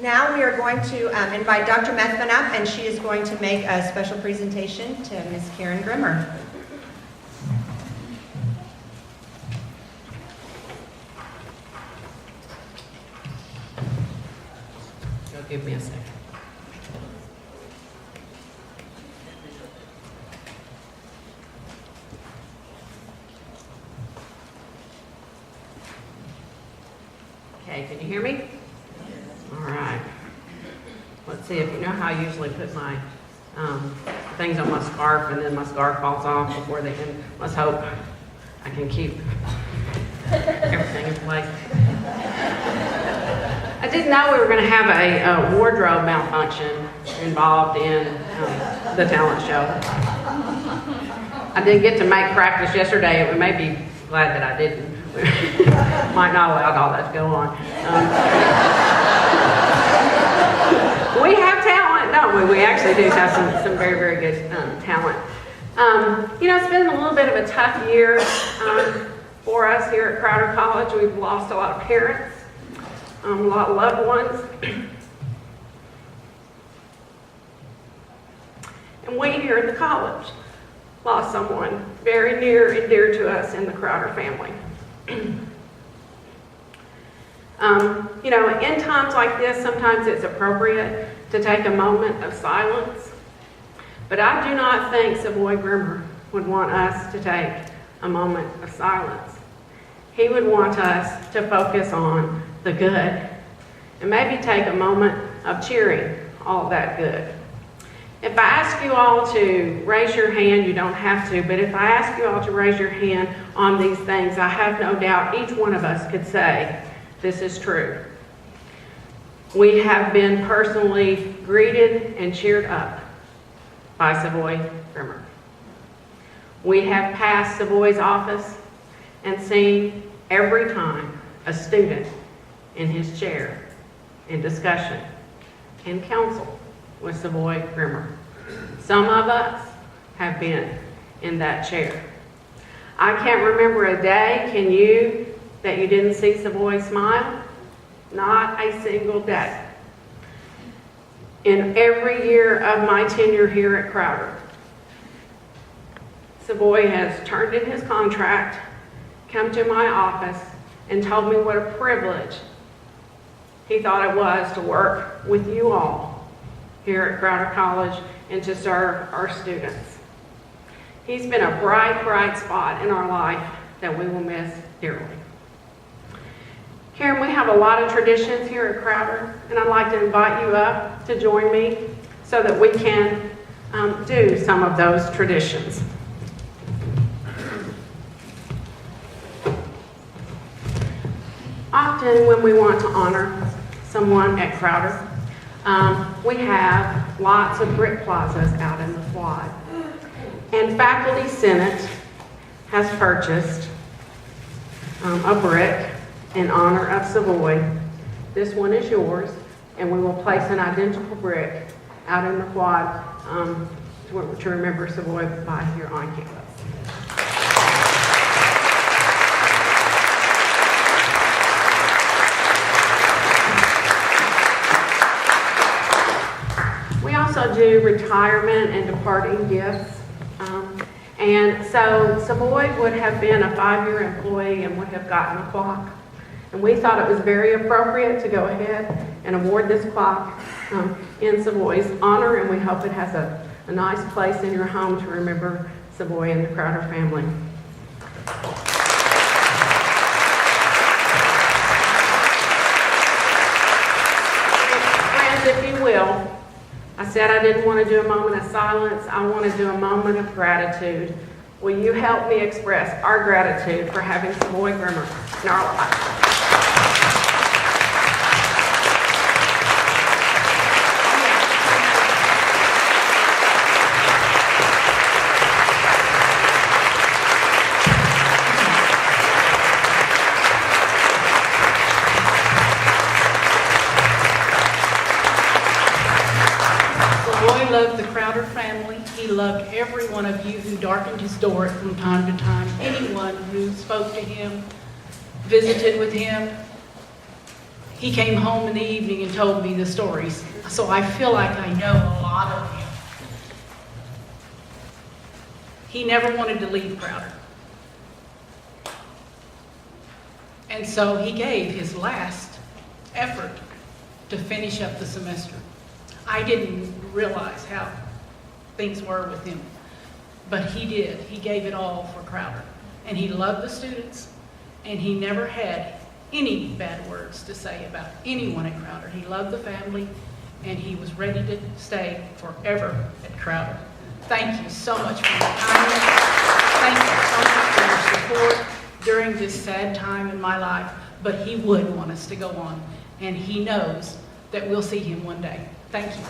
Now we are going to invite Dr. Methvin up, and she is going to make a special presentation to Ms. Karen Grimmer. Give me a second. Okay, can you hear me? All right. Let's see if you know how I usually put my things on my scarf and then my scarf falls off before they can. Let's hope I can keep everything in place. I didn't know we were going to have a wardrobe malfunction involved in the talent show. I didn't get to make practice yesterday. We may be glad that I didn't. Might not allow all that to go on. We have talent, don't we? We actually do have some very, very good talent. It's been a little bit of a tough year for us here at Crowder College. We've lost a lot of parents. A lot of loved ones. And we here at the college lost someone very near and dear to us in the Crowder family. In times like this, sometimes it's appropriate to take a moment of silence. But I do not think Savoy Grimmer would want us to take a moment of silence. He would want us to focus on the good, and maybe take a moment of cheering all that good. If I ask you all to raise your hand, you don't have to, but if I ask you all to raise your hand on these things, I have no doubt each one of us could say, this is true. We have been personally greeted and cheered up by Savoy Grimmer. We have passed Savoy's office and seen every time a student in his chair in discussion and counsel with Savoy Grimmer. Some of us have been in that chair. I can't remember a day, can you, that you didn't see Savoy smile? Not a single day. In every year of my tenure here at Crowder, Savoy has turned in his contract, come to my office, and told me what a privilege he thought it was to work with you all here at Crowder College and to serve our students. He's been a bright, bright spot in our life that we will miss dearly. Karen, we have a lot of traditions here at Crowder, and I'd like to invite you up to join me so that we can do some of those traditions. Often when we want to honor someone at Crowder, we have lots of brick plazas out in the quad. And Faculty Senate has purchased a brick in honor of Savoy. This one is yours, and we will place an identical brick out in the quad to remember Savoy by here on campus. We also do retirement and departing gifts. And so Savoy would have been a 5-year employee and would have gotten a clock. And we thought it was very appropriate to go ahead and award this clock in Savoy's honor, and we hope it has a nice place in your home to remember Savoy and the Crowder family. Friends, if you will, I said I didn't want to do a moment of silence. I want to do a moment of gratitude. Will you help me express our gratitude for having Savoy Grimmer in our lives? Savoy loved the Crowder family. He loved every one of you who darkened his door from time to time. Anyone who spoke to him, visited with him. He came home in the evening and told me the stories. So I feel like I know a lot of him. He never wanted to leave Crowder. And so he gave his last effort to finish up the semester. I didn't realize how things were with him, but he did. He gave it all for Crowder. And he loved the students, and he never had any bad words to say about anyone at Crowder. He loved the family, and he was ready to stay forever at Crowder. Thank you so much for your kindness. Thank you so much for your support during this sad time in my life, but he would want us to go on, and he knows that we'll see him one day. Thank you.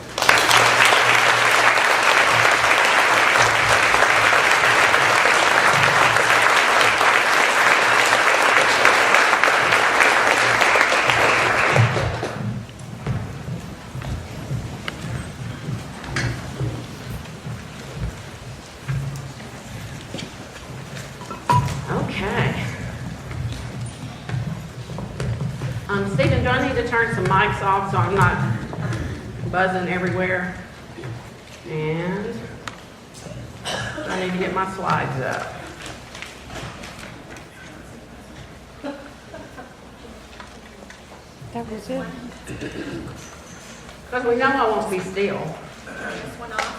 Okay. Stephen, do I need to turn some mics off so I'm not buzzing everywhere? And I need to get my slides up. That was it. Because we know I won't be still. This one off.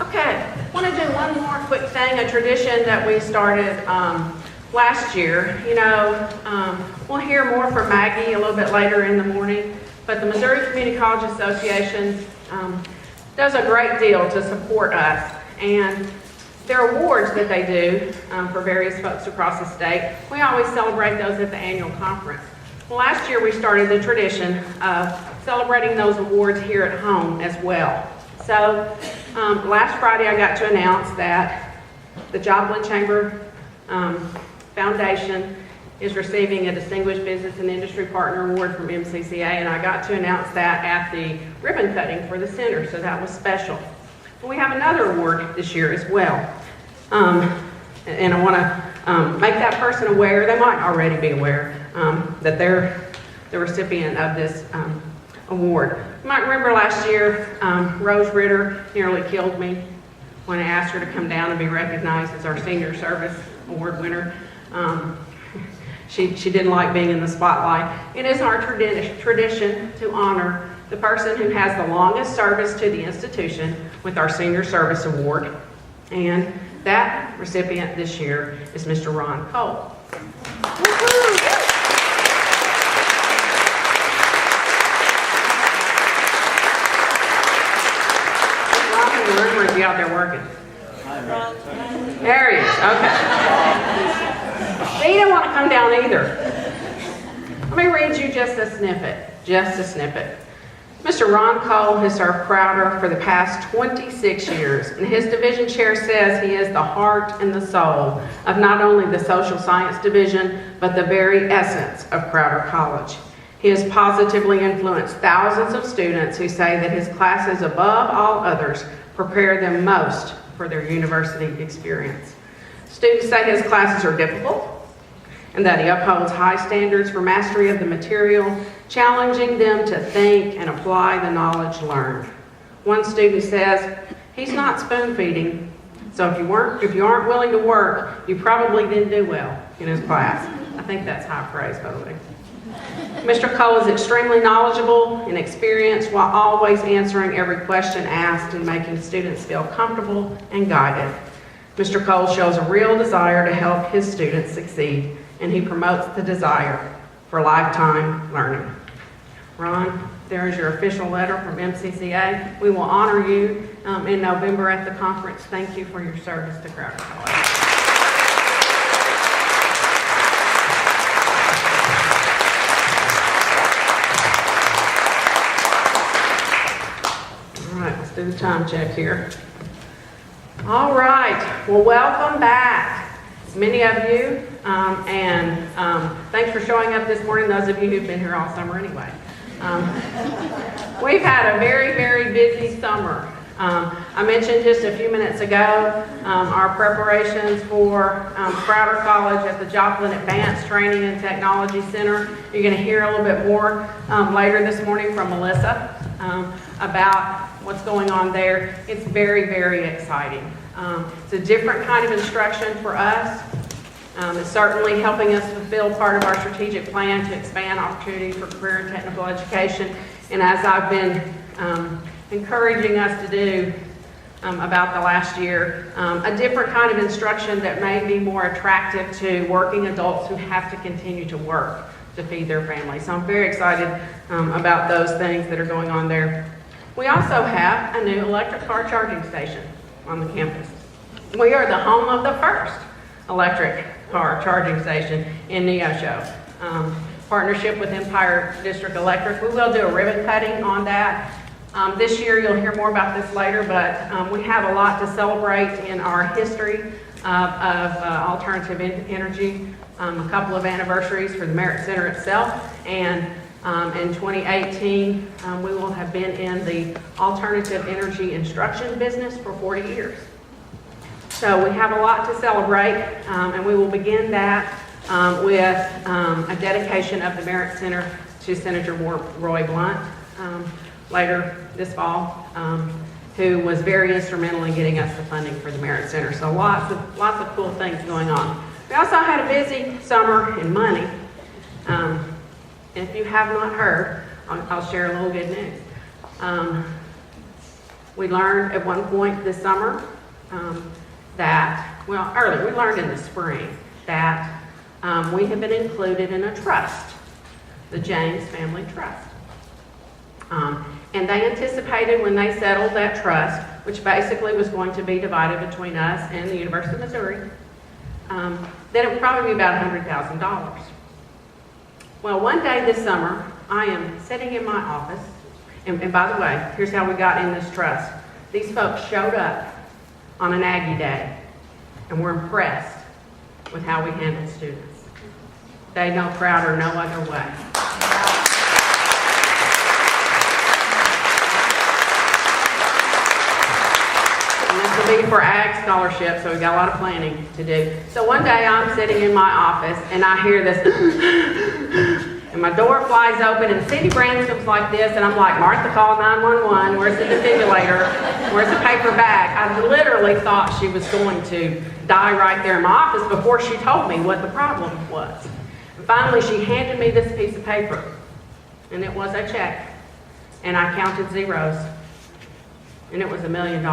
Okay, I want to do one more quick thing, a tradition that we started last year. You know, we'll hear more from Maggie a little bit later in the morning, but the Missouri Community College Association does a great deal to support us, and there are awards that they do for various folks across the state. We always celebrate those at the annual conference. Well, last year we started the tradition of celebrating those awards here at home as well. So last Friday I got to announce that the Joplin Chamber Foundation is receiving a Distinguished Business and Industry Partner Award from MCCA, and I got to announce that at the ribbon cutting for the center, so that was special. But we have another award this year as well, and I want to make that person aware, they might already be aware, that they're the recipient of this award. You might remember last year, Rose Ritter nearly killed me when I asked her to come down and be recognized as our Senior Service Award winner. She didn't like being in the spotlight. It is our tradition to honor the person who has the longest service to the institution with our Senior Service Award. And that recipient this year is Mr. Ron Cole. Or is he out there working? There he is, okay. He didn't want to come down either. Let me read you just a snippet. Mr. Ron Cole has served Crowder for the past 26 years, and his division chair says he is the heart and the soul of not only the social science division, but the very essence of Crowder College. He has positively influenced thousands of students who say that his classes, above all others, prepare them most for their university experience. Students say his classes are difficult and that he upholds high standards for mastery of the material, challenging them to think and apply the knowledge learned. One student says, he's not spoon feeding, so if you aren't willing to work, you probably didn't do well in his class. I think that's high praise, by the way. Mr. Cole is extremely knowledgeable and experienced while always answering every question asked and making students feel comfortable and guided. Mr. Cole shows a real desire to help his students succeed, and he promotes the desire for lifetime learning. Ron, there is your official letter from MCCA. We will honor you in November at the conference. Thank you for your service to Crowder College. Let's do the time check here. All right, well, welcome back, many of you, and thanks for showing up this morning, those of you who've been here all summer anyway. We've had a very, very busy summer. I mentioned just a few minutes ago our preparations for Crowder College at the Joplin Advanced Training and Technology Center. You're going to hear a little bit more later this morning from Melissa about what's going on there. It's very, very exciting. It's a different kind of instruction for us. It's certainly helping us fulfill part of our strategic plan to expand opportunities for career and technical education. And as I've been encouraging us to do about the last year, a different kind of instruction that may be more attractive to working adults who have to continue to work to feed their families. So I'm very excited about those things that are going on there. We also have a new electric car charging station on the campus. We are the home of the first electric car charging station in Neosho. Partnership with Empire District Electric. We will do a ribbon cutting on that. This year, you'll hear more about this later, but we have a lot to celebrate in our history of alternative energy. A couple of anniversaries for the Merit Center itself, and in 2018, we will have been in the alternative energy instruction business for 40 years. So we have a lot to celebrate, and we will begin that with a dedication of the Merit Center to Senator Roy Blunt later this fall, who was very instrumental in getting us the funding for the Merit Center. So lots of cool things going on. We also had a busy summer in money. If you have not heard, I'll share a little good news. We learned at one point this summer we learned in the spring that we have been included in a trust, the James Family Trust. And they anticipated when they settled that trust, which basically was going to be divided between us and the University of Missouri, that it would probably be about $100,000. Well, one day this summer, I am sitting in my office, and by the way, here's how we got in this trust. These folks showed up on an Aggie Day and were impressed with how we handled students. They know Crowder no other way. And this will be for ag scholarship, so we've got a lot of planning to do. So one day I'm sitting in my office and I hear this and my door flies open and Cindy Branscom's like this, and I'm like, Martha, call 911, where's the defibrillator, where's the paper bag? I literally thought she was going to die right there in my office before she told me what the problem was. And finally she handed me this piece of paper, and it was a check, and I counted zeros, and it was $1 million.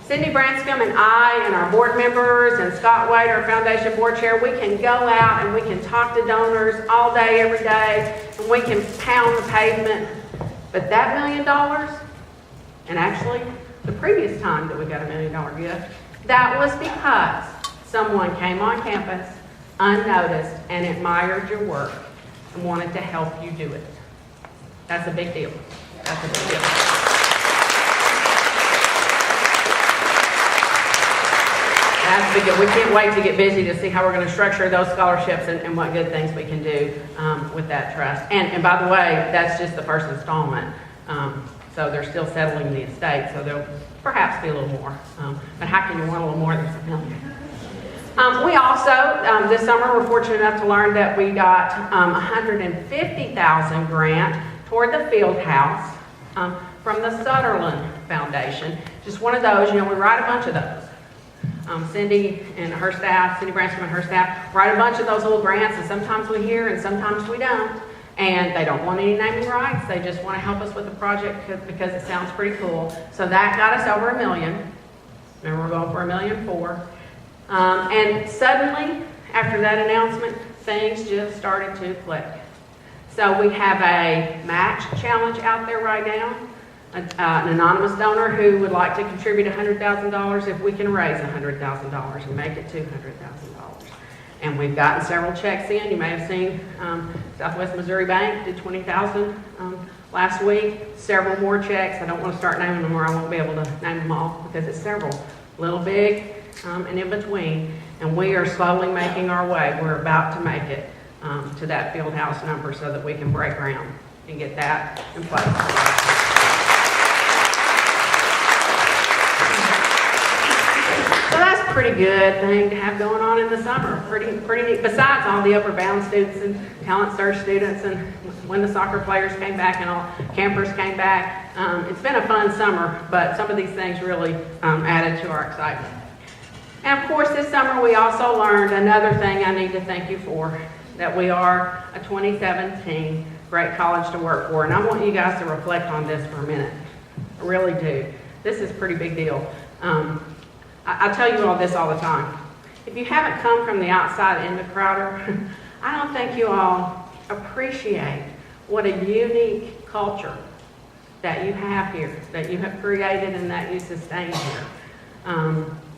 Cindy Branscom and I and our board members and Scott Wade, our foundation board chair, we can go out and we can talk to donors all day, every day, and we can pound the pavement. But that $1 million, and actually the previous time that we got $1 million gift, that was because someone came on campus unnoticed and admired your work and wanted to help you do it. That's a big deal. That's a big deal. That's big. We can't wait to get busy to see how we're going to structure those scholarships and what good things we can do with that trust. And by the way, that's just the first installment. So they're still settling the estate, so there'll perhaps be a little more. But how can you want a little more than $1 million? We also, this summer, we're fortunate enough to learn that we got $150,000 grant toward the field house from the Sutherland Foundation. Just one of those, we write a bunch of those. Cindy and her staff, Cindy Branscom and her staff, write a bunch of those little grants, and sometimes we hear and sometimes we don't. And they don't want any naming rights. They just want to help us with the project because it sounds pretty cool. So that got us over $1 million. Remember, we're going for $1.4 million. And suddenly, after that announcement, things just started to click. So we have a match challenge out there right now. An anonymous donor who would like to contribute $100,000 if we can raise $100,000 and make it $200,000. And we've gotten several checks in. You may have seen Southwest Missouri Bank did $20,000 last week. Several more checks. I don't want to start naming them or I won't be able to name them all because it's several, little, big, and in between. And we are slowly making our way. We're about to make it to that field house number so that we can break ground and get that in place. So that's a pretty good thing to have going on in the summer. Pretty neat. Besides all the Upper Bound students and Talent Search students, and when the soccer players came back and all campers came back, it's been a fun summer. But some of these things really added to our excitement. And of course, this summer we also learned another thing I need to thank you for, that we are a 2017 great college to work for. And I want you guys to reflect on this for a minute. I really do. This is a pretty big deal. I tell you all this all the time. If you haven't come from the outside into Crowder, I don't think you all appreciate what a unique culture that you have here, that you have created and that you sustain here.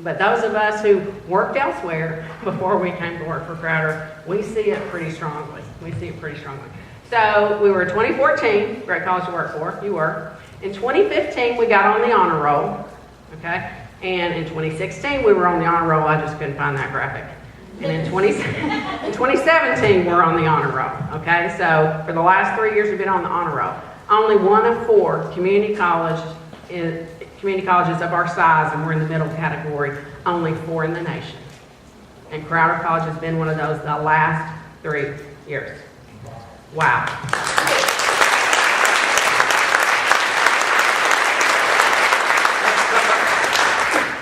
But those of us who worked elsewhere before we came to work for Crowder, we see it pretty strongly. We see it pretty strongly. So we were 2014, great college to work for, you were. In 2015, we got on the honor roll, okay? And in 2016, we were on the honor roll. I just couldn't find that graphic. And in 2017, we're on the honor roll, okay? So for the last 3 years, we've been on the honor roll. Only one of 4 community colleges of our size, and we're in the middle category, only 4 in the nation. And Crowder College has been one of those the last 3 years. Wow.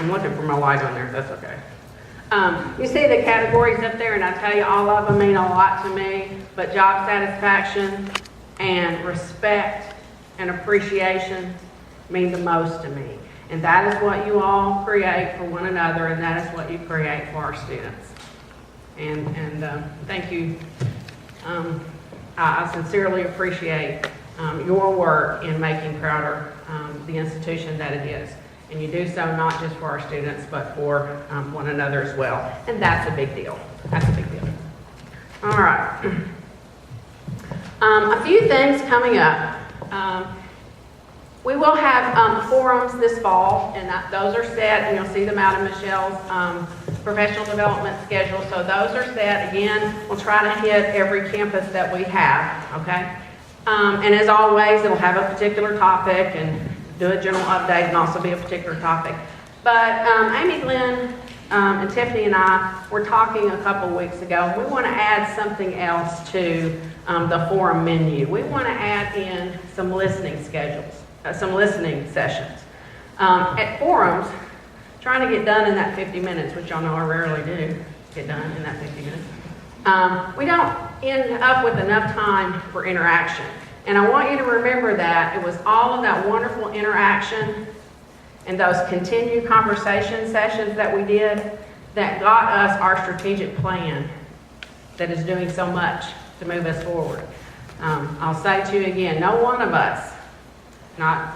I'm looking for my light on there, that's okay. You see the categories up there, and I tell you, all of them mean a lot to me, but job satisfaction and respect and appreciation mean the most to me. And that is what you all create for one another, and that is what you create for our students. And thank you. I sincerely appreciate your work in making Crowder the institution that it is. And you do so not just for our students, but for one another as well. And that's a big deal. That's a big deal. All right. A few things coming up. We will have forums this fall, and those are set, and you'll see them out in Michelle's professional development schedule. So those are set. Again, we'll try to hit every campus that we have, okay? And as always, it'll have a particular topic and do a general update and also be a particular topic. But Amy, Lynn, and Tiffany and I were talking a couple weeks ago. We want to add something else to the forum menu. We want to add in some listening schedules, some listening sessions. At forums, trying to get done in that 50 minutes, which y'all know I rarely do get done in that 50 minutes. We don't end up with enough time for interaction. And I want you to remember that it was all of that wonderful interaction and those continued conversation sessions that we did that got us our strategic plan that is doing so much to move us forward. I'll say to you again, no one of us, not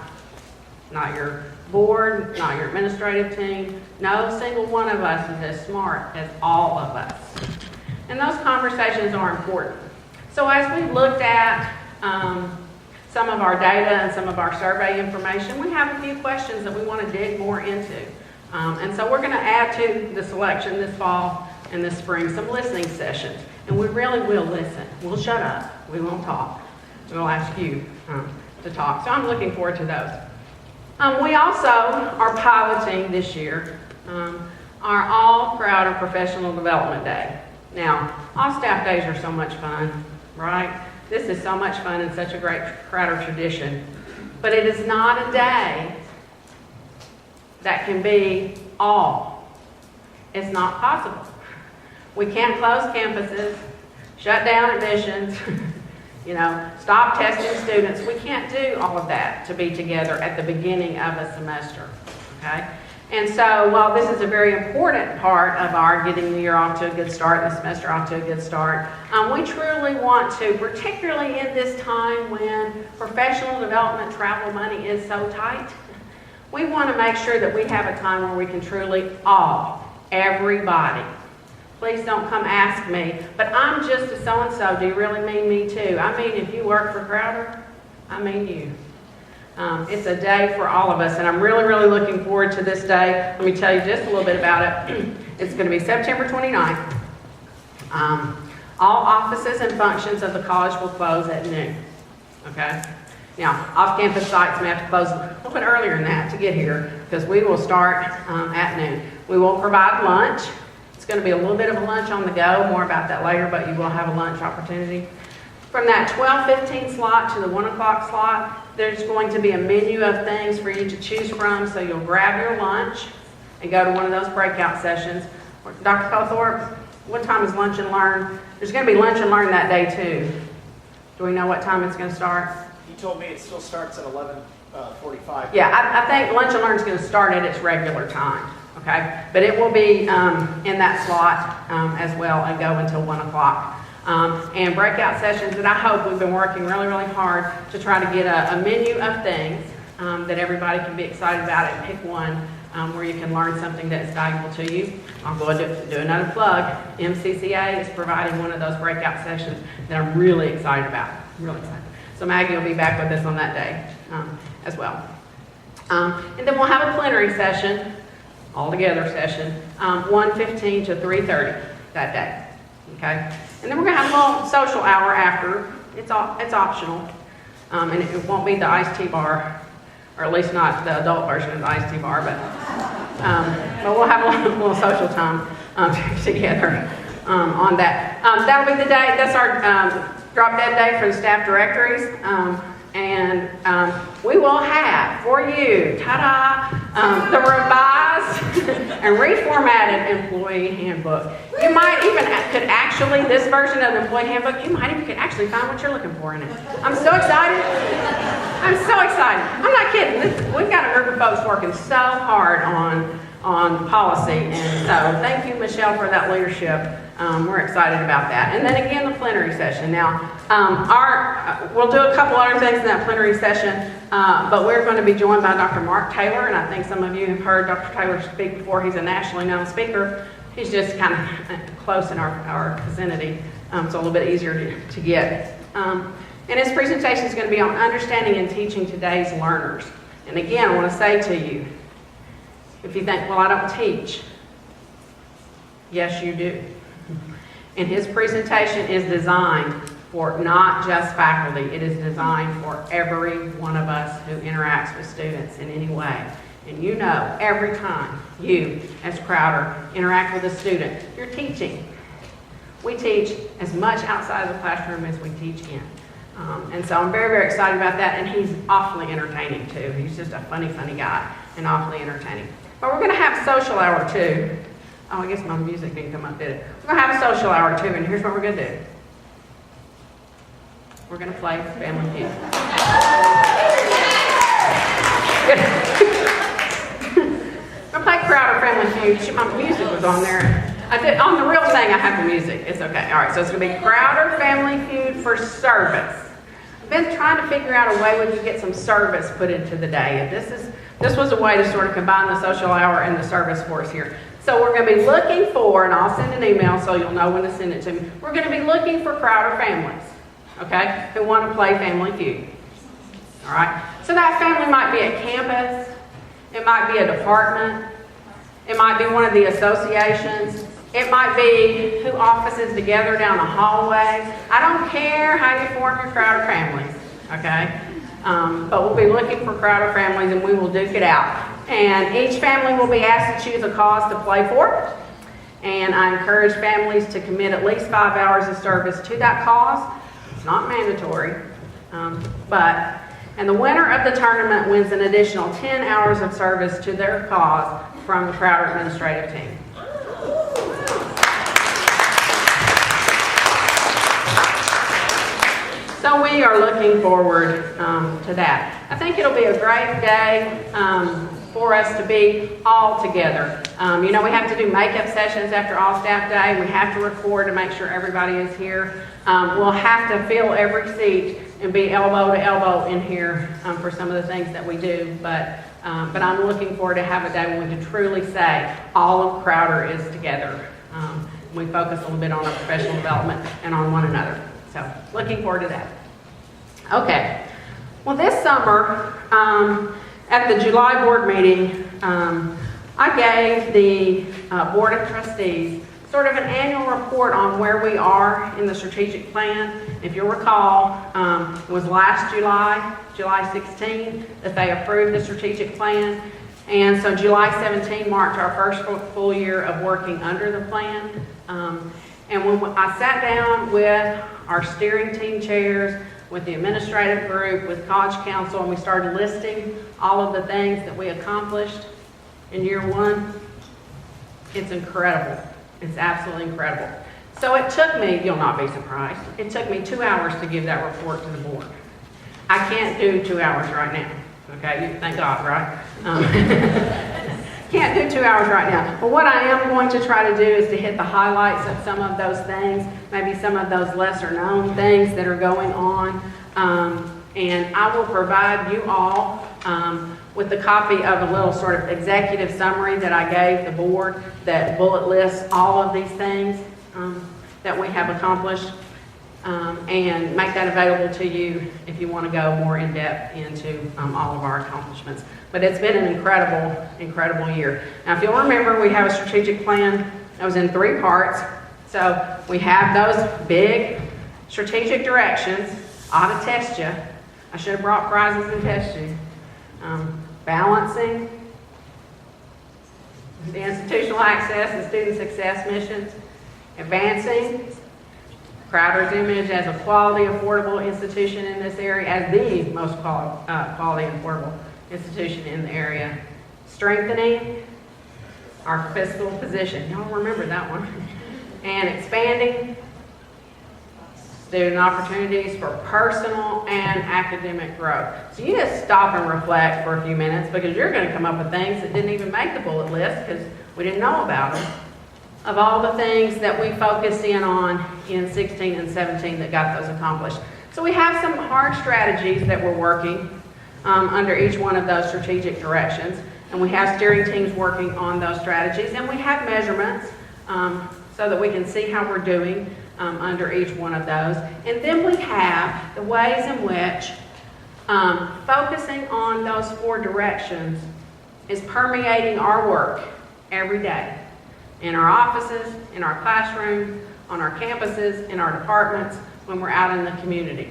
your board, not your administrative team, no single one of us is as smart as all of us. And those conversations are important. So as we looked at some of our data and some of our survey information, we have a few questions that we want to dig more into. And so we're going to add to the selection this fall and this spring some listening sessions. And we really will listen. We'll shut up. We won't talk. We'll ask you to talk. So I'm looking forward to those. We also are piloting this year our All Crowder Professional Development Day. Now, all staff days are so much fun, right? This is so much fun and such a great Crowder tradition. But it is not a day that can be all. It's not possible. We can't close campuses, shut down admissions, stop testing students. We can't do all of that to be together at the beginning of a semester, okay? And so while this is a very important part of our getting the year off to a good start, the semester off to a good start, we truly want to, particularly in this time when professional development travel money is so tight, we want to make sure that we have a time where we can truly everybody. Please don't come ask me, but I'm just a so-and-so. Do you really mean me too? I mean, if you work for Crowder, I mean you. It's a day for all of us, and I'm really, really looking forward to this day. Let me tell you just a little bit about it. It's going to be September 29th. All offices and functions of the college will close at noon. Okay? Now, off-campus sites may have to close a little bit earlier than that to get here, because we will start at noon. We will provide lunch. It's going to be a little bit of a lunch on the go, more about that later, but you will have a lunch opportunity. From that 12:15 slot to the 1 o'clock slot, there's going to be a menu of things for you to choose from, so you'll grab your lunch and go to one of those breakout sessions. Dr. Cothorpe, what time is lunch and learn? There's going to be lunch and learn that day too. Do we know what time it's going to start? He told me it still starts at 11:45. Yeah, I think lunch and learn is going to start at its regular time, okay? But it will be in that slot as well and go until 1 o'clock. And breakout sessions that I hope we've been working really, really hard to try to get a menu of things that everybody can be excited about and pick one where you can learn something that is valuable to you. I'll go ahead and do another plug. MCCA is providing one of those breakout sessions that I'm really excited about. Really excited. So Maggie will be back with us on that day as well. And then we'll have a plenary session, all-together session, 1:15 to 3:30 that day. Okay? And then we're going to have a little social hour after. It's optional. And it won't be the iced tea bar, or at least not the adult version of the iced tea bar, but we'll have a little social time together on that. That'll be the day. That's our drop dead day for the staff directories. And we will have for you, ta-da, the revised and reformatted employee handbook. You might even this version of the employee handbook, you might even could actually find what you're looking for in it. I'm so excited. I'm so excited. I'm not kidding. We've got a group of folks working so hard on policy, and so thank you, Michelle, for that leadership. We're excited about that. And then again, the plenary session. Now, we'll do a couple other things in that plenary session, but we're going to be joined by Dr. Mark Taylor, and I think some of you have heard Dr. Taylor speak before. He's a nationally known speaker. He's just kind of close in our vicinity, so a little bit easier to get. And his presentation is going to be on understanding and teaching today's learners. And again, I want to say to you, if you think, well, I don't teach, yes, you do. And his presentation is designed for not just faculty, it is designed for every one of us who interacts with students in any way. And you know, every time you, as Crowder, interact with a student, you're teaching. We teach as much outside of the classroom as we teach in. And so I'm very, very excited about that, and he's awfully entertaining too. He's just a funny, funny guy and awfully entertaining. But we're going to have social hour too. Oh, I guess my music didn't come up, did it? We're going to have a social hour too, and here's what we're going to do. We're going to play Family Feud. We're going to play Crowder Family Feud. My music was on there. On the real thing, I have the music. It's okay. All right, so it's going to be Crowder Family Feud for service. I've been trying to figure out a way we could get some service put into the day. And this was a way to sort of combine the social hour and the service for us here. So we're going to be looking for, and I'll send an email so you'll know when to send it to me. We're going to be looking for Crowder families, okay, who want to play Family Feud. All right? So that family might be at campus. It might be a department. It might be one of the associations. It might be who offices together down the hallway. I don't care how you form your Crowder families, okay? But we'll be looking for Crowder families, and we will duke it out. And each family will be asked to choose a cause to play for. And I encourage families to commit at least 5 hours of service to that cause. It's not mandatory, and the winner of the tournament wins an additional 10 hours of service to their cause from the Crowder administrative team. So we are looking forward to that. I think it'll be a great day for us to be all together. We have to do makeup sessions after all staff day. We have to record to make sure everybody is here. We'll have to fill every seat and be elbow to elbow in here for some of the things that we do. But I'm looking forward to have a day when we can truly say all of Crowder is together. We focus a little bit on our professional development and on one another. So looking forward to that. Okay. Well, this summer, at the July board meeting, I gave the Board of Trustees sort of an annual report on where we are in the strategic plan. If you'll recall, it was last July 16, that they approved the strategic plan. And so July 17 marked our first full year of working under the plan. And when I sat down with our steering team chairs, with the administrative group, with College Council, and we started listing all of the things that we accomplished in year one, it's incredible. It's absolutely incredible. So it took me, you'll not be surprised, it took me 2 hours to give that report to the board. I can't do 2 hours right now. Okay, thank God, right? Can't do 2 hours right now. But what I am going to try to do is to hit the highlights of some of those things, maybe some of those lesser known things that are going on. And I will provide you all with a copy of a little sort of executive summary that I gave the board that bullet lists all of these things that we have accomplished. And make that available to you if you want to go more in depth into all of our accomplishments. But it's been an incredible, incredible year. Now, if you'll remember, we have a strategic plan that was in 3 parts. So we have those big strategic directions. Ought to test you. I should have brought prizes and test you. Balancing the institutional access and student success missions. Advancing Crowder's image as a quality, affordable institution in this area, as the most quality and affordable institution in the area. Strengthening our fiscal position. Y'all remember that one. And expanding student opportunities for personal and academic growth. So you just stop and reflect for a few minutes, because you're going to come up with things that didn't even make the bullet list because we didn't know about them. Of all the things that we focused in on in 16 and 17 that got those accomplished. So we have some hard strategies that we're working under each one of those strategic directions. And we have steering teams working on those strategies. And we have measurements so that we can see how we're doing under each one of those. And then we have the ways in which focusing on those 4 directions is permeating our work every day. In our offices, in our classrooms, on our campuses, in our departments, when we're out in the community.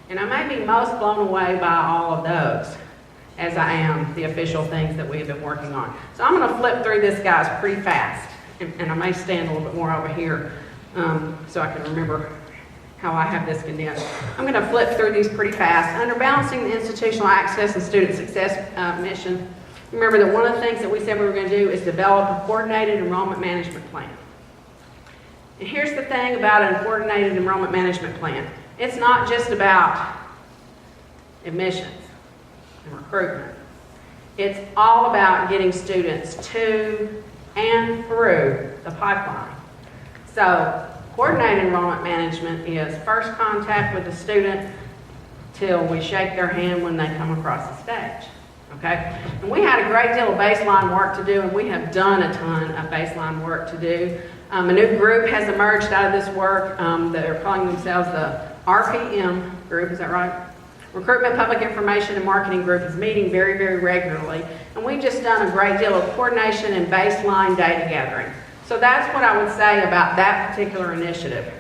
And I may be most blown away by all of those as I am the official things that we have been working on. So I'm going to flip through this, guys, pretty fast. And I may stand a little bit more over here so I can remember how I have this condensed. I'm going to flip through these pretty fast. Under balancing the institutional access and student success mission, remember that one of the things that we said we were going to do is develop a coordinated enrollment management plan. And here's the thing about a coordinated enrollment management plan. It's not just about admissions and recruitment. It's all about getting students to and through the pipeline. So coordinated enrollment management is first contact with the student till we shake their hand when they come across the stage. Okay? And we had a great deal of baseline work to do, and we have done a ton of baseline work to do. A new group has emerged out of this work. They're calling themselves the RPM group, is that right? Recruitment, Public Information, and Marketing Group is meeting very, very regularly. And we've just done a great deal of coordination and baseline data gathering. So that's what I would say about that particular initiative.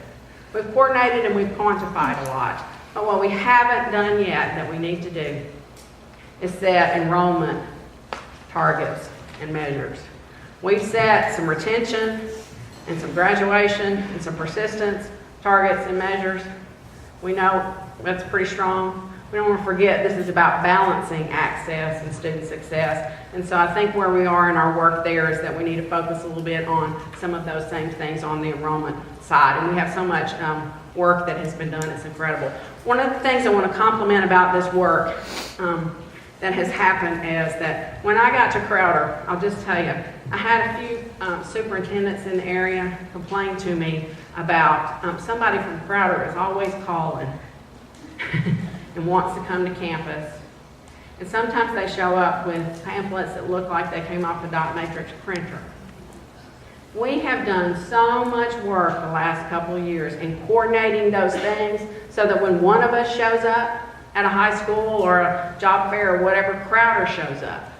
We've coordinated and we've quantified a lot. But what we haven't done yet that we need to do is set enrollment targets and measures. We've set some retention and some graduation and some persistence targets and measures. We know that's pretty strong. We don't want to forget this is about balancing access and student success. And so I think where we are in our work there is that we need to focus a little bit on some of those same things on the enrollment side. And we have so much work that has been done, it's incredible. One of the things I want to compliment about this work that has happened is that when I got to Crowder, I'll just tell you, I had a few superintendents in the area complain to me about somebody from Crowder is always calling and wants to come to campus. And sometimes they show up with pamphlets that look like they came off a dot matrix printer. We have done so much work the last couple of years in coordinating those things so that when one of us shows up, at a high school or a job fair or whatever, Crowder shows up.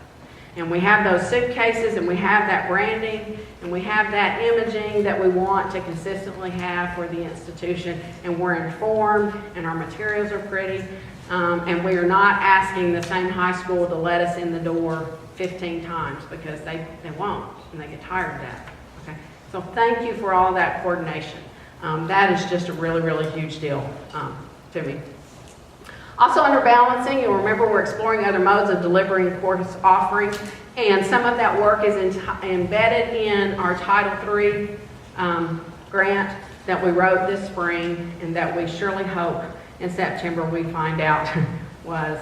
And we have those suitcases, and we have that branding, and we have that imaging that we want to consistently have for the institution, and we're informed, and our materials are pretty, and we are not asking the same high school to let us in the door 15 times, because they won't, and they get tired of that. Okay? So thank you for all that coordination. That is just a really, really huge deal to me. Also under balancing, you'll remember we're exploring other modes of delivering course offerings, and some of that work is embedded in our Title III grant that we wrote this spring, and that we surely hope in September we find out was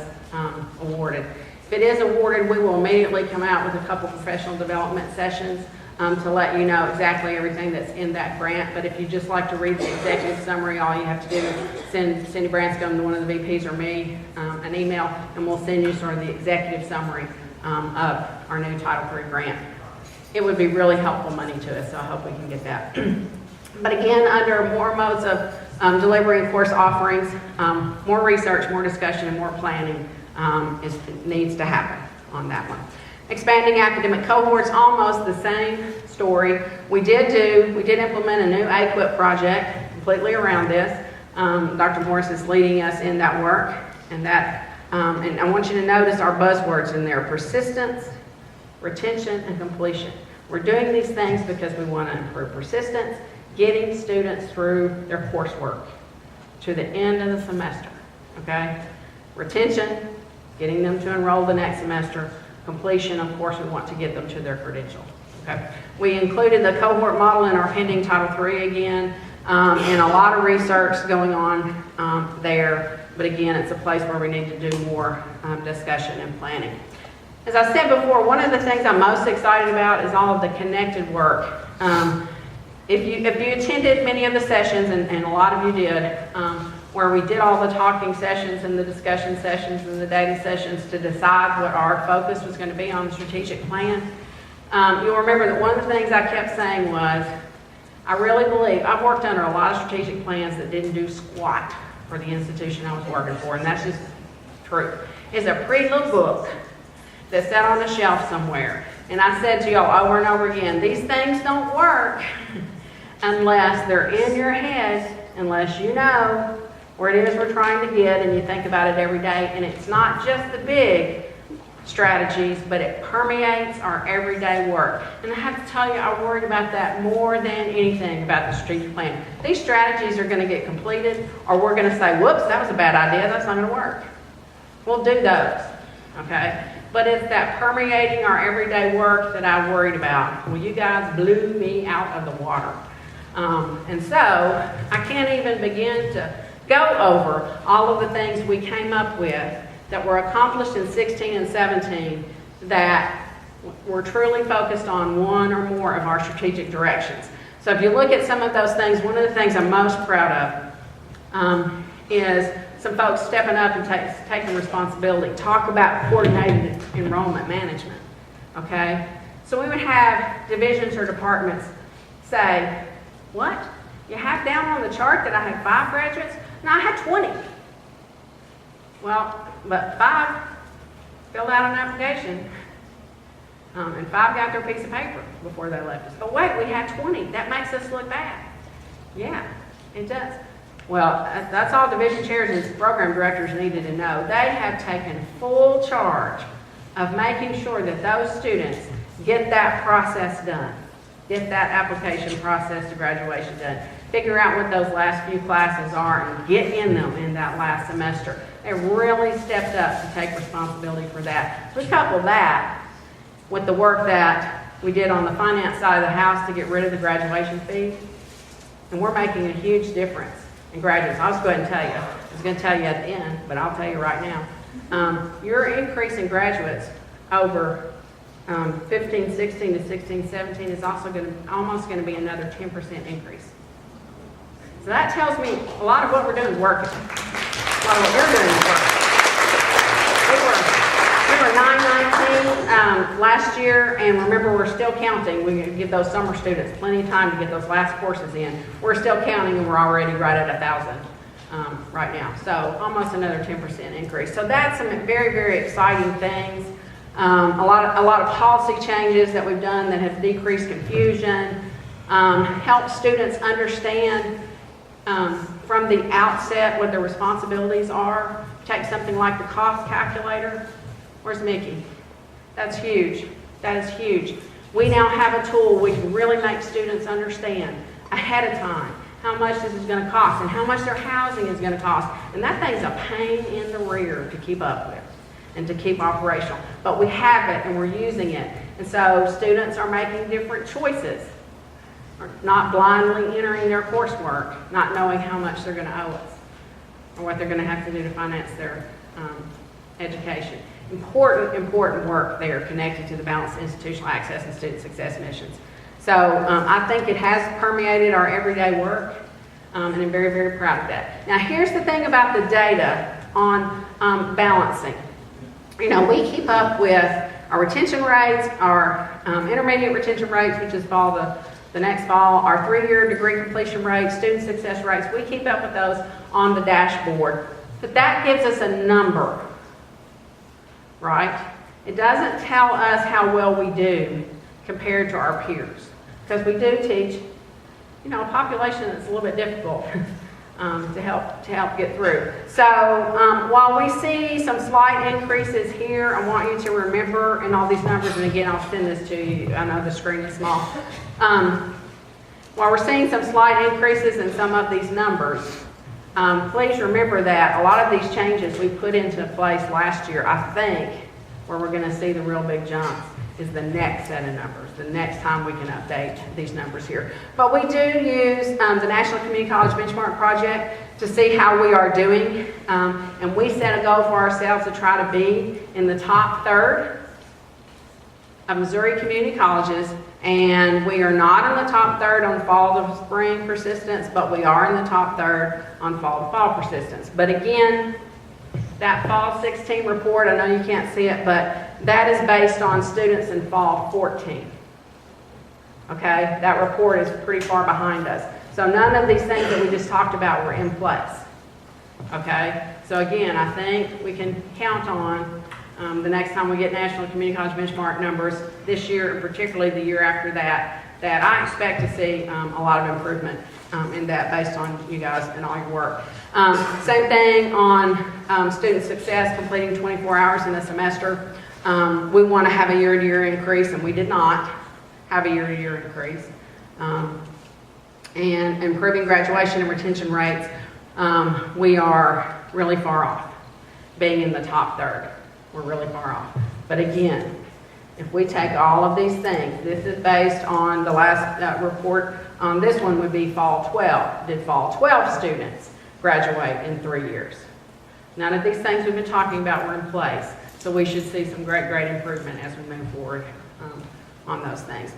awarded. If it is awarded, we will immediately come out with a couple professional development sessions to let you know exactly everything that's in that grant. But if you just like to read the executive summary, all you have to do is send Cindy Branscombe, one of the VPs, or me an email, and we'll send you sort of the executive summary of our new Title III grant. It would be really helpful money to us, so I hope we can get that. But again, under more modes of delivering course offerings, more research, more discussion, and more planning needs to happen on that one. Expanding academic cohorts, almost the same story. We did implement a new AQUIP project completely around this. Dr. Morris is leading us in that work, and I want you to notice our buzzwords in there: persistence, retention, and completion. We're doing these things because we want to improve persistence, getting students through their coursework to the end of the semester, okay? Retention, getting them to enroll the next semester. Completion, of course, we want to get them to their credential. Okay. We included the cohort model in our pending Title III again, and a lot of research going on there. But again, it's a place where we need to do more discussion and planning. As I said before, one of the things I'm most excited about is all of the connected work. If you attended many of the sessions, and a lot of you did, where we did all the talking sessions and the discussion sessions and the data sessions to decide what our focus was going to be on the strategic plan. You'll remember that one of the things I kept saying was, I really believe, I've worked under a lot of strategic plans that didn't do squat for the institution I was working for, and that's just true. It's a pretty little book that sat on a shelf somewhere. And I said to y'all over and over again, these things don't work unless they're in your head, unless you know where it is we're trying to get, and you think about it every day. And it's not just the big strategies, but it permeates our everyday work. And I have to tell you, I worried about that more than anything about the strategic plan. These strategies are going to get completed, or we're going to say, whoops, that was a bad idea, that's not going to work. We'll do those, okay? But it's that permeating our everyday work that I worried about. Well, you guys blew me out of the water. And so I can't even begin to go over all of the things we came up with that were accomplished in 16 and 17 that were truly focused on one or more of our strategic directions. So if you look at some of those things, one of the things I'm most proud of is some folks stepping up and taking responsibility. Talk about coordinated enrollment management, okay? So we would have divisions or departments say, what? You have down on the chart that I had 5 graduates? No, I had 20. Well, but 5 filled out an application, and 5 got their piece of paper before they left us. But wait, we had 20. That makes us look bad. Yeah, it does. Well, that's all division chairs and program directors needed to know. They have taken full charge of making sure that those students get that process done, get that application process to graduation done, figure out what those last few classes are, and get in them in that last semester. They really stepped up to take responsibility for that. We couple that with the work that we did on the finance side of the house to get rid of the graduation fee, and we're making a huge difference in graduates. I'll just go ahead and tell you. I was going to tell you at the end, but I'll tell you right now. Your increase in graduates over 15, 16 to 16, 17 is also almost going to be another 10% increase. So that tells me a lot of what we're doing is working. A lot of what you're doing is working. We were 919 last year, and remember, we're still counting. We give those summer students plenty of time to get those last courses in. We're still counting, and we're already right at 1,000 right now. So almost another 10% increase. So that's some very, very exciting things. A lot of policy changes that we've done that have decreased confusion, help students understand from the outset what their responsibilities are. Take something like the cost calculator. Where's Mickey? That's huge. That is huge. We now have a tool we can really make students understand ahead of time how much this is going to cost and how much their housing is going to cost. And that thing's a pain in the rear to keep up with and to keep operational. But we have it and we're using it. And so students are making different choices, not blindly entering their coursework, not knowing how much they're going to owe us or what they're going to have to do to finance their education. Important work there connected to the balanced institutional access and student success missions. So I think it has permeated our everyday work, and I'm very, very proud of that. Now here's the thing about the data on balancing. You know, we keep up with our retention rates, our intermediate retention rates, which is fall the next fall, our 3-year degree completion rates, student success rates. We keep up with those on the dashboard. But that gives us a number, right? It doesn't tell us how well we do compared to our peers. Because we do teach, you know, a population that's a little bit difficult to help get through. So while we see some slight increases here, I want you to remember in all these numbers, and again, I'll send this to you. I know the screen is small. While we're seeing some slight increases in some of these numbers, please remember that a lot of these changes we put into place last year, I think, where we're going to see the real big jumps is the next set of numbers, the next time we can update these numbers here. But we do use the National Community College Benchmark Project to see how we are doing. And we set a goal for ourselves to try to be in the top third of Missouri community colleges. And we are not in the top third on fall to spring persistence, but we are in the top third on fall to fall persistence. But again, that fall 16 report, I know you can't see it, but that is based on students in fall 14. Okay, that report is pretty far behind us. So none of these things that we just talked about were in place. Okay, so again, I think we can count on the next time we get National Community College benchmark numbers this year, and particularly the year after that, that I expect to see a lot of improvement in that based on you guys and all your work. Same thing on student success, completing 24 hours in a semester. We want to have a year-to-year increase, and we did not have a year-to-year increase. And improving graduation and retention rates, we are really far off being in the top third. We're really far off. But again, if we take all of these things, this is based on the last report on this one would be fall 12. Did fall 12 students graduate in 3 years? None of these things we've been talking about were in place. So we should see some great improvement as we move forward on those things.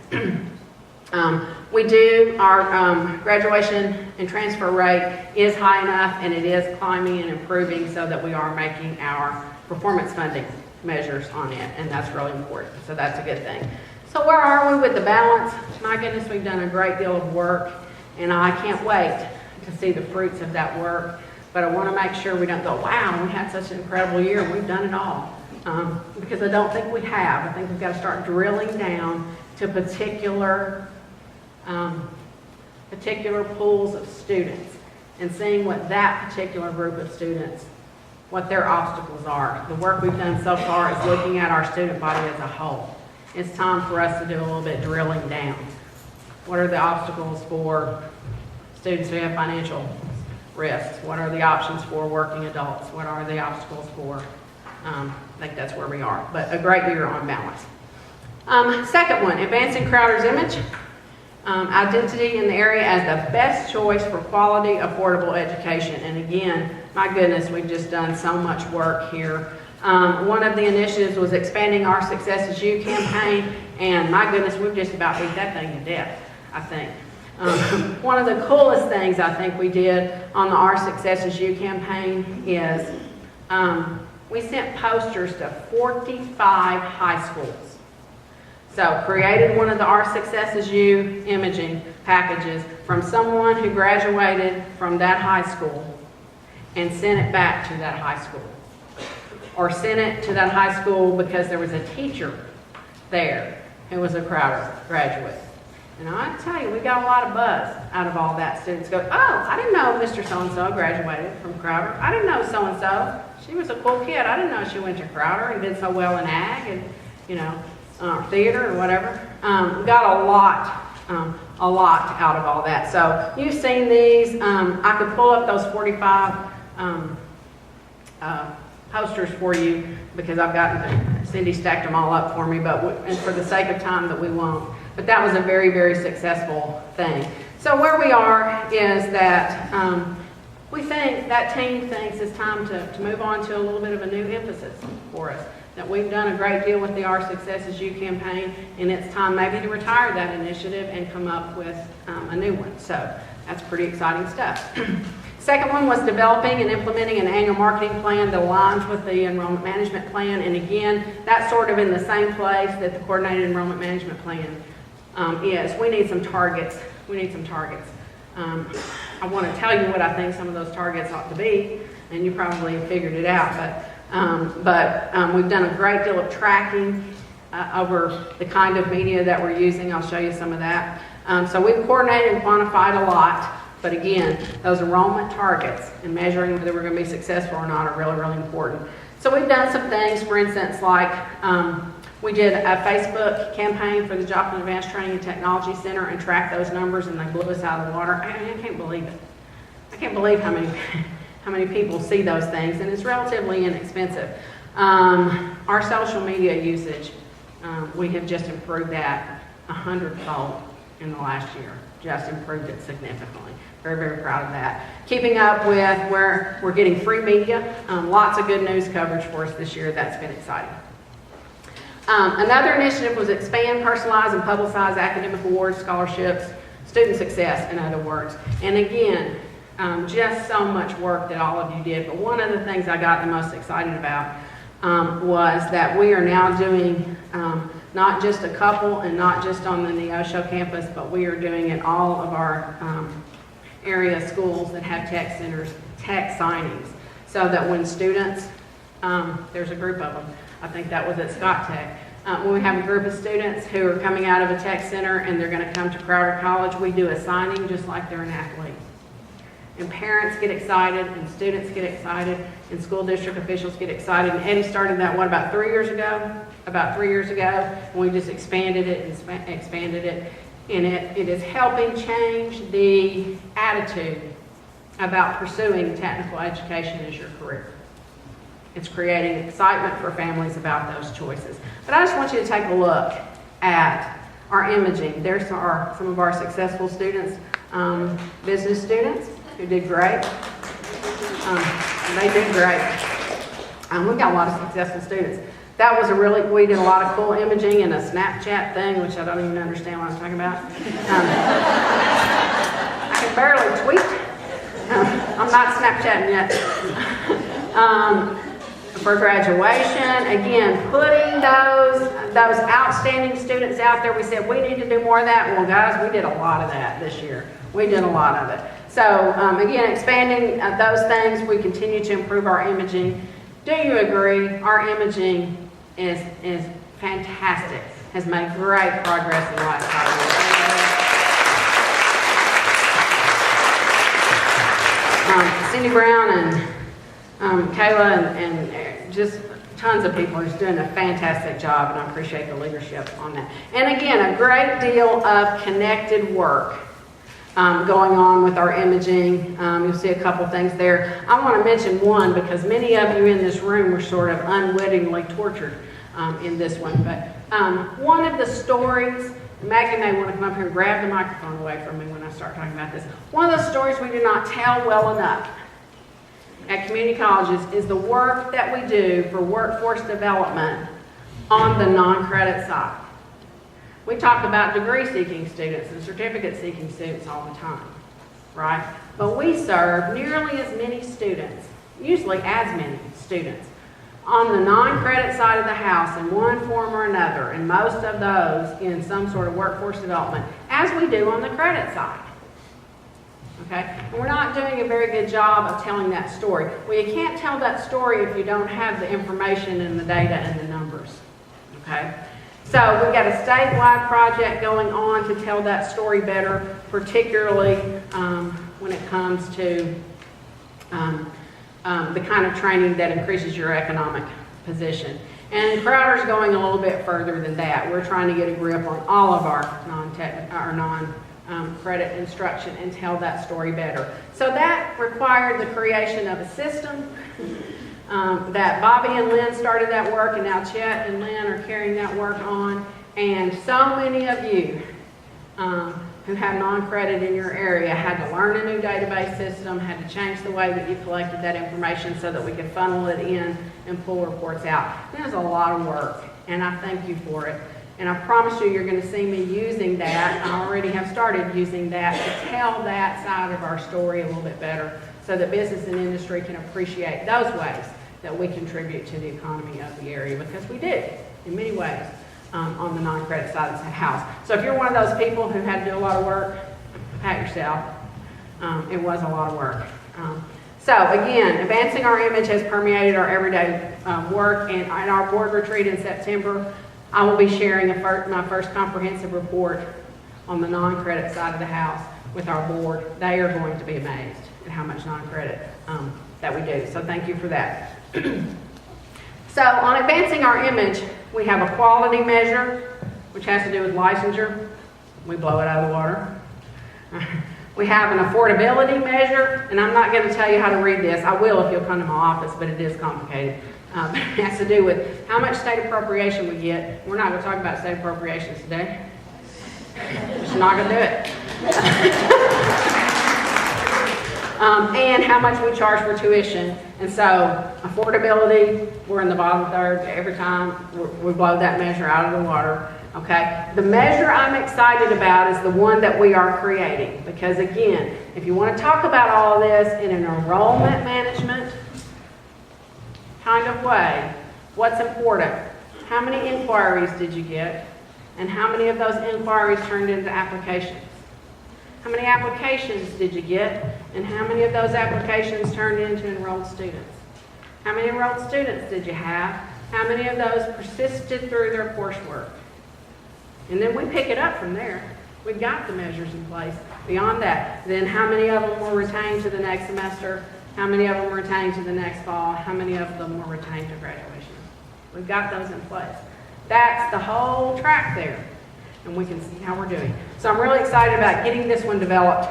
We do, our graduation and transfer rate is high enough, and it is climbing and improving so that we are making our performance funding measures on it, and that's really important. So that's a good thing. So where are we with the balance? My goodness, we've done a great deal of work, and I can't wait to see the fruits of that work. But I want to make sure we don't go, wow, we had such an incredible year, and we've done it all. Because I don't think we have. I think we've got to start drilling down to particular pools of students and seeing what that particular group of students, what their obstacles are. The work we've done so far is looking at our student body as a whole. It's time for us to do a little bit drilling down. What are the obstacles for students who have financial risks? What are the options for working adults? What are the obstacles for, I think that's where we are, but a great year on balance. Second one, advancing Crowder's image. Identity in the area as the best choice for quality, affordable education. And again, my goodness, we've just done so much work here. One of the initiatives was expanding our Success Is You campaign, and my goodness, we've just about beat that thing to death, I think. One of the coolest things I think we did on the Our Success Is You campaign is we sent posters to 45 high schools. So created one of the Our Success Is You imaging packages from someone who graduated from that high school and sent it back to that high school. Or sent it to that high school because there was a teacher there who was a Crowder graduate. And I tell you, we got a lot of buzz out of all that. Students go, oh, I didn't know Mr. So-and-so graduated from Crowder. I didn't know so-and-so. She was a cool kid. I didn't know she went to Crowder and did so well in ag and, theater or whatever. We got a lot out of all that. So you've seen these. I could pull up those 45 posters for you because I've gotten, Cindy stacked them all up for me, and for the sake of time that we won't. But that was a very, very successful thing. So where we are is that we think, that team thinks it's time to move on to a little bit of a new emphasis for us. That we've done a great deal with the Our Success Is You campaign, and it's time maybe to retire that initiative and come up with a new one. So that's pretty exciting stuff. Second one was developing and implementing an annual marketing plan that aligns with the enrollment management plan. And again, that's sort of in the same place that the coordinated enrollment management plan is. We need some targets. I want to tell you what I think some of those targets ought to be, and you probably figured it out. But we've done a great deal of tracking over the kind of media that we're using. I'll show you some of that. So we've coordinated and quantified a lot. But again, those enrollment targets and measuring whether we're going to be successful or not are really, really important. So we've done some things, for instance, like we did a Facebook campaign for the Joplin Advanced Training and Technology Center and tracked those numbers, and they blew us out of the water. I can't believe it. I can't believe how many people see those things, and it's relatively inexpensive. Our social media usage, we have just improved that 100-fold in the last year. Just improved it significantly. Very, very proud of that. Keeping up with where we're getting free media. Lots of good news coverage for us this year. That's been exciting. Another initiative was expand, personalize, and publicize academic awards, scholarships, student success, in other words. And again, just so much work that all of you did. But one of the things I got the most excited about was that we are now doing not just a couple and not just on the Neosho campus, but we are doing it all of our area schools that have tech centers, tech signings, so that when students, there's a group of them, I think that was at Scott Tech, when we have a group of students who are coming out of a tech center and they're going to come to Crowder College, we do a signing just like they're an athlete. And parents get excited, and students get excited, and school district officials get excited. And Eddie started that, about 3 years ago? About 3 years ago, and we just expanded it and expanded it. And it is helping change the attitude about pursuing technical education as your career. It's creating excitement for families about those choices. But I just want you to take a look at our imaging. There's some of our successful students, business students, who did great. They did great. We got a lot of successful students. That was we did a lot of cool imaging and a Snapchat thing, which I don't even understand what I'm talking about. I can barely tweet. I'm not Snapchatting yet. For graduation, again, putting those outstanding students out there. We said we need to do more of that. Well, guys, we did a lot of that this year. We did a lot of it. So, again, expanding those things, we continue to improve our imaging. Do you agree? Our imaging is fantastic, has made great progress in the last 5 years. Cindy Brown and Kayla and just tons of people are just doing a fantastic job, and I appreciate the leadership on that. And again, a great deal of connected work going on with our imaging. You'll see a couple things there. I want to mention one because many of you in this room were sort of unwittingly tortured in this one. But one of the stories, Maggie may want to come up here and grab the microphone away from me when I start talking about this. One of the stories we do not tell well enough at community colleges is the work that we do for workforce development on the non-credit side. We talk about degree-seeking students and certificate-seeking students all the time, right? But we serve nearly as many students, usually as many students, on the non-credit side of the house in one form or another, and most of those in some sort of workforce development, as we do on the credit side. Okay? And we're not doing a very good job of telling that story. Well, you can't tell that story if you don't have the information and the data and the numbers. Okay? So we've got a statewide project going on to tell that story better, particularly when it comes to the kind of training that increases your economic position. And Crowder's going a little bit further than that. We're trying to get a grip on all of our non-credit instruction and tell that story better. So that required the creation of a system that Bobby and Lynn started that work, and now Chet and Lynn are carrying that work on. And so many of you who have non-credit in your area had to learn a new database system, had to change the way that you collected that information so that we could funnel it in and pull reports out. There's a lot of work, and I thank you for it. And I promise you, you're going to see me using that. I already have started using that to tell that side of our story a little bit better so that business and industry can appreciate those ways that we contribute to the economy of the area, because we do in many ways on the non-credit side of the house. So if you're one of those people who had to do a lot of work, pat yourself. It was a lot of work. So again, advancing our image has permeated our everyday work, and at our board retreat in September, I will be sharing my first comprehensive report on the non-credit side of the house with our board. They are going to be amazed at how much non-credit that we do. So thank you for that. So on advancing our image, we have a quality measure, which has to do with licensure. We blow it out of the water. We have an affordability measure, and I'm not going to tell you how to read this. I will if you'll come to my office, but it is complicated. It has to do with how much state appropriation we get. We're not going to talk about state appropriations today. Just not going to do it. And how much we charge for tuition. And so affordability, we're in the bottom third every time. We blow that measure out of the water. Okay, the measure I'm excited about is the one that we are creating, because again, if you want to talk about all of this in an enrollment management kind of way, what's important? How many inquiries did you get, and how many of those inquiries turned into applications? How many applications did you get, and how many of those applications turned into enrolled students? How many enrolled students did you have? How many of those persisted through their coursework? And then we pick it up from there. We've got the measures in place. Beyond that, then how many of them were retained to the next semester? How many of them were retained to the next fall? How many of them were retained to graduation? We've got those in place. That's the whole track there. And we can see how we're doing. So I'm really excited about getting this one developed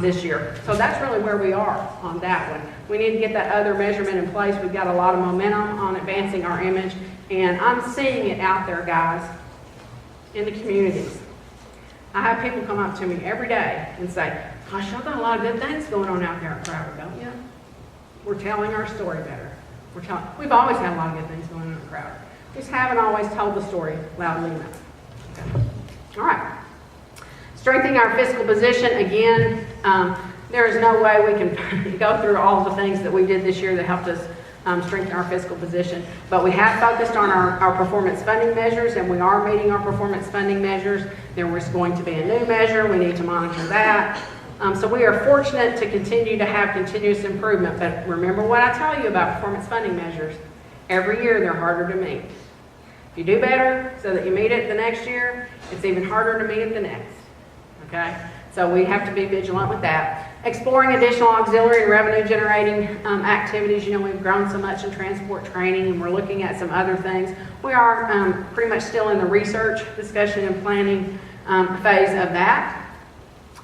this year. So that's really where we are on that one. We need to get that other measurement in place. We've got a lot of momentum on advancing our image. And I'm seeing it out there, guys, in the communities. I have people come up to me every day and say, gosh, y'all got a lot of good things going on out there at Crowder, don't you? We're telling our story better. We've always had a lot of good things going on at Crowder. We just haven't always told the story loudly enough. Okay. All right. Strengthening our fiscal position. Again, there is no way we can go through all the things that we did this year that helped us strengthen our fiscal position. But we have focused on our performance funding measures, and we are meeting our performance funding measures. There was going to be a new measure. We need to monitor that. So we are fortunate to continue to have continuous improvement. But remember what I tell you about performance funding measures. Every year they're harder to meet. If you do better so that you meet it the next year, it's even harder to meet it the next. Okay? So we have to be vigilant with that. Exploring additional auxiliary and revenue generating activities. You know, we've grown so much in transport training, and we're looking at some other things. We are pretty much still in the research, discussion, and planning phase of that.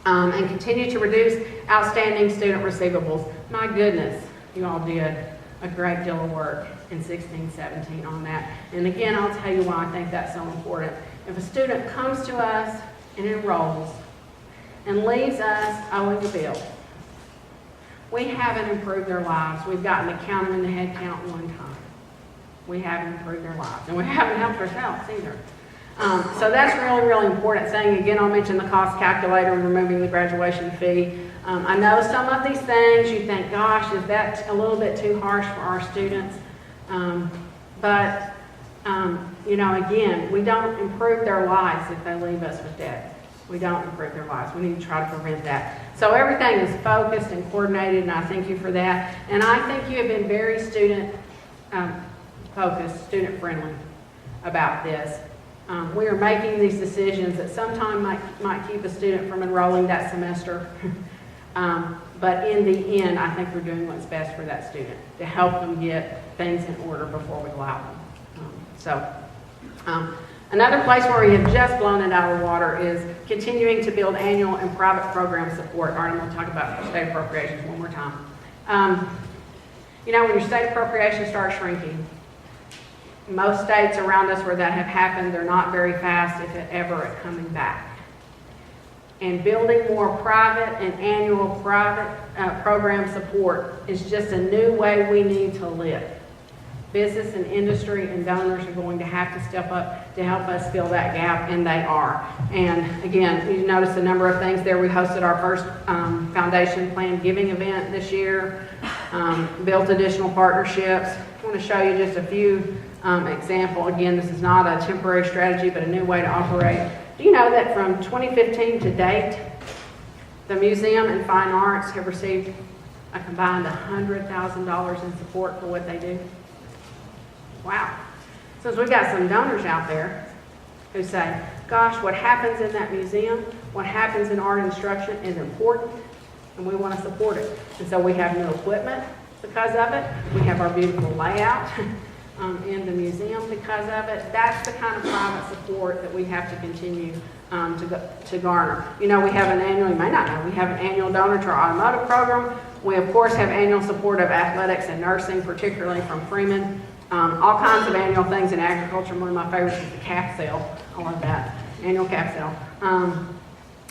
And continue to reduce outstanding student receivables. My goodness, you all did a great deal of work in 16-17 on that. And again, I'll tell you why I think that's so important. If a student comes to us and enrolls and leaves us owing a bill, we haven't improved their lives. We've gotten to count them in the head count one time. We haven't improved their lives. And we haven't helped ourselves either. So that's really, really important. Saying again, I'll mention the cost calculator and removing the graduation fee. I know some of these things you think, gosh, is that a little bit too harsh for our students? But you know, again, we don't improve their lives if they leave us with debt. we don't improve their lives. We need to try to prevent that. So everything is focused and coordinated, and I thank you for that. And I think you have been very student focused, student friendly about this. We are making these decisions that sometimes might keep a student from enrolling that semester. But in the end, I think we're doing what's best for that student to help them get things in order before we allow them. Another place where we have just blown it out of the water is continuing to build annual and private program support. All right, I'm going to talk about state appropriations one more time. You know, when your state appropriations start shrinking, most states around us where that have happened, they're not very fast, if ever, at coming back. And building more private and annual private program support is just a new way we need to live. Business and industry and donors are going to have to step up to help us fill that gap, and they are. And again, you notice a number of things there. We hosted our first foundation plan giving event this year, built additional partnerships. I want to show you just a few examples. Again, this is not a temporary strategy, but a new way to operate. Do you know that from 2015 to date, the Museum and Fine Arts have received a combined $100,000 in support for what they do? Wow. So we've got some donors out there who say, gosh, what happens in that museum, what happens in art instruction is important, and we want to support it. And so we have new equipment because of it. We have our beautiful layout in the museum because of it. That's the kind of private support that we have to continue to garner. You know, we have an annual, you may not know, we have an annual donor to our automotive program. We, of course, have annual support of athletics and nursing, particularly from Freeman. All kinds of annual things in agriculture. One of my favorites is the calf sale. I love that. Annual calf sale.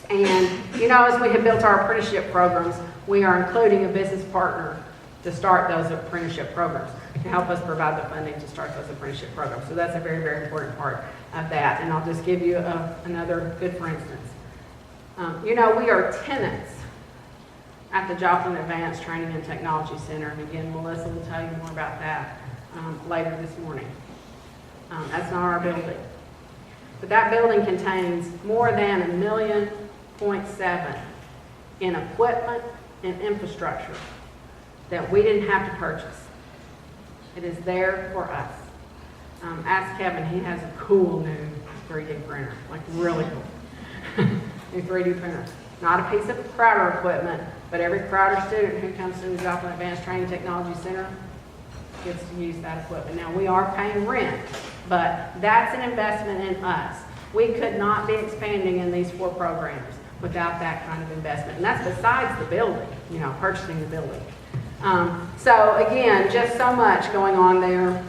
And, you know, as we have built our apprenticeship programs, we are including a business partner to start those apprenticeship programs, to help us provide the funding to start those apprenticeship programs. So that's a very, very important part of that. And I'll just give you another good for instance. You know, we are tenants at the Joplin Advanced Training and Technology Center. And again, Melissa will tell you more about that later this morning. That's not our building. But that building contains more than $1.7 million in equipment and infrastructure that we didn't have to purchase. It is there for us. Ask Kevin, he has a cool new 3D printer, like really cool. New 3D printer. Not a piece of Crowder equipment, but every Crowder student who comes to the Joplin Advanced Training Technology Center gets to use that equipment. Now, we are paying rent, but that's an investment in us. We could not be expanding in these 4 programs without that kind of investment. And that's besides the building, you know, purchasing the building. So again, just so much going on there.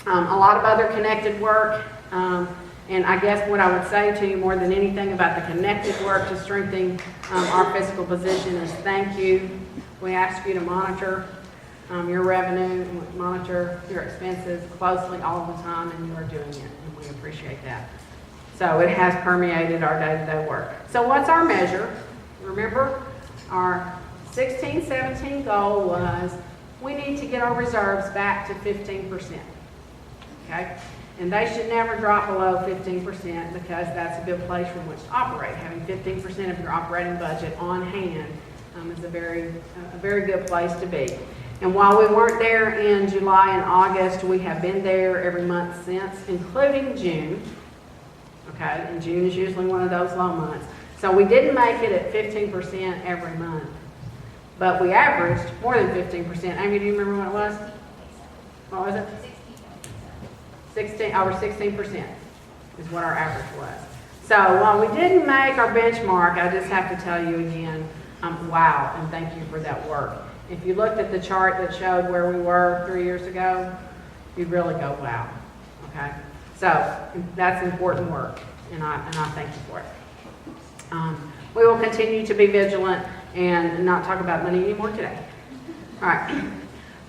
A lot of other connected work. And I guess what I would say to you more than anything about the connected work to strengthen our fiscal position is thank you. We ask you to monitor your revenue, monitor your expenses closely all the time, and you are doing it, and we appreciate that. So it has permeated our day-to-day work. So what's our measure? Remember, our 16-17 goal was we need to get our reserves back to 15%. Okay? And they should never drop below 15% because that's a good place from which to operate. Having 15% of your operating budget on hand is a very good place to be. And while we weren't there in July and August, we have been there every month since, including June. Okay, and June is usually one of those low months. So we didn't make it at 15% every month, but we averaged more than 15%. Amy, do you remember what it was? What was it? 16% is what our average was. So while we didn't make our benchmark, I just have to tell you again, wow, and thank you for that work. If you looked at the chart that showed where we were 3 years ago, you'd really go, wow, okay? So that's important work, and I thank you for it. We will continue to be vigilant and not talk about money anymore today. All right.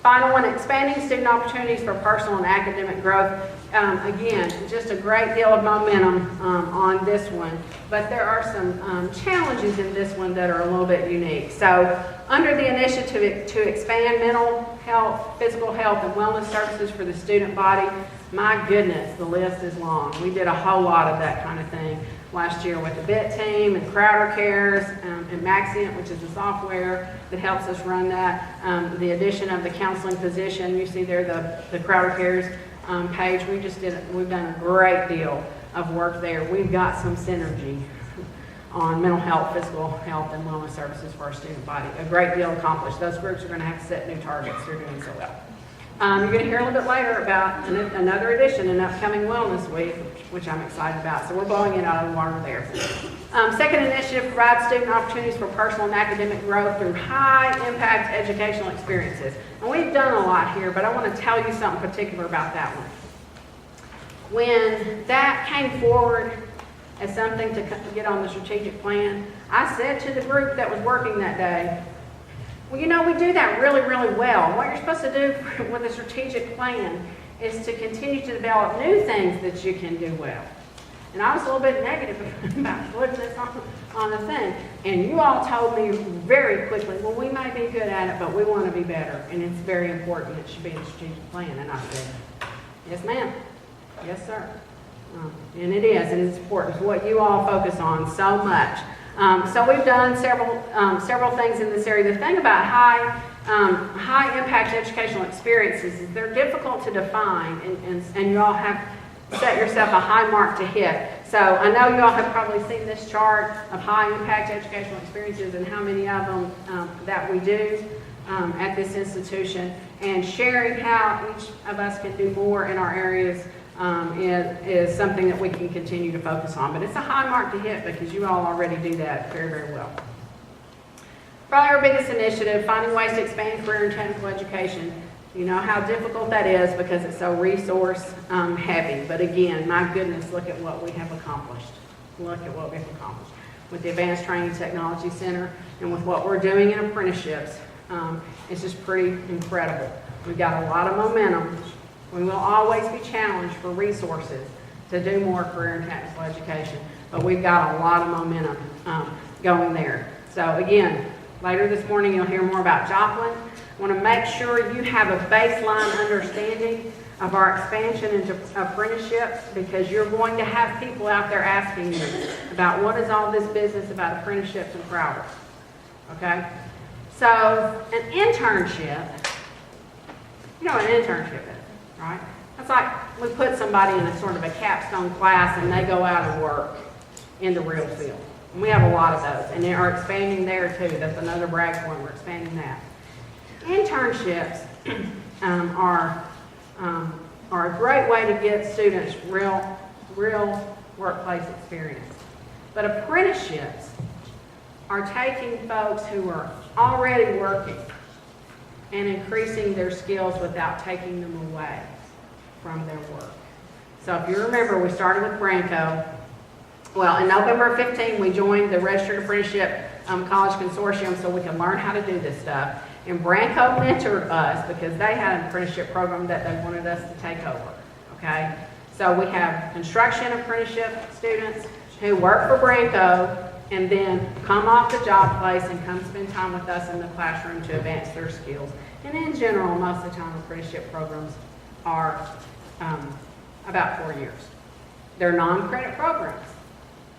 Final one, expanding student opportunities for personal and academic growth. Again, just a great deal of momentum on this one, but there are some challenges in this one that are a little bit unique. So under the initiative to expand mental health, physical health, and wellness services for the student body, My goodness, the list is long. We did a whole lot of that kind of thing last year with the BIT team and Crowder Cares and Maxient, which is the software that helps us run that. The addition of the counseling position, you see there the Crowder Cares page. We've done a great deal of work there. We've got some synergy on mental health, physical health, and wellness services for our student body. A great deal accomplished. Those groups are going to have to set new targets. They're doing so well. You're going to hear a little bit later about another edition, an upcoming Wellness Week, which I'm excited about. So we're blowing it out of the water there. Second initiative provides student opportunities for personal and academic growth through high-impact educational experiences. And we've done a lot here, but I want to tell you something particular about that one. When that came forward as something to get on the strategic plan, I said to the group that was working that day, well, you know, we do that really, really well. What you're supposed to do with a strategic plan is to continue to develop new things that you can do well. And I was a little bit negative about putting this on the thing. And you all told me very quickly, well, we may be good at it, but we want to be better. And it's very important. It should be in a strategic plan. And I said, yes, ma'am. Yes, sir. And it is, and it's important. It's what you all focus on so much. So we've done several things in this area. The thing about high impact educational experiences is they're difficult to define, and you all have set yourself a high mark to hit. So I know you all have probably seen this chart of high impact educational experiences and how many of them that we do at this institution, and sharing how each of us can do more in our areas is something that we can continue to focus on. But it's a high mark to hit because you all already do that very, very well. Probably our biggest initiative, finding ways to expand career and technical education. You know how difficult that is because it's so resource heavy. But again, my goodness, look at what we have accomplished. Look at what we've accomplished. With the Advanced Training Technology Center and with what we're doing in apprenticeships, it's just pretty incredible. We've got a lot of momentum. We will always be challenged for resources to do more career and technical education, but we've got a lot of momentum going there. So again, later this morning you'll hear more about Joplin. I want to make sure you have a baseline understanding of our expansion into apprenticeships, because you're going to have people out there asking you about what is all this business about apprenticeships and Crowder. Okay? So an internship, you know what an internship is. Right? That's like we put somebody in a sort of a capstone class and they go out and work in the real field. And we have a lot of those, and they are expanding there too. That's another brag point. We're expanding that. Internships are a great way to get students real workplace experience. But apprenticeships are taking folks who are already working and increasing their skills without taking them away from their work. So if you remember, we started with Branco. Well, in November 15, we joined the Registered Apprenticeship College Consortium so we can learn how to do this stuff. And Branco mentored us because they had an apprenticeship program that they wanted us to take over. Okay? So we have construction apprenticeship students who work for Branco and then come off the job place and come spend time with us in the classroom to advance their skills. And in general, most of the time, apprenticeship programs are about 4 years. They're non-credit programs.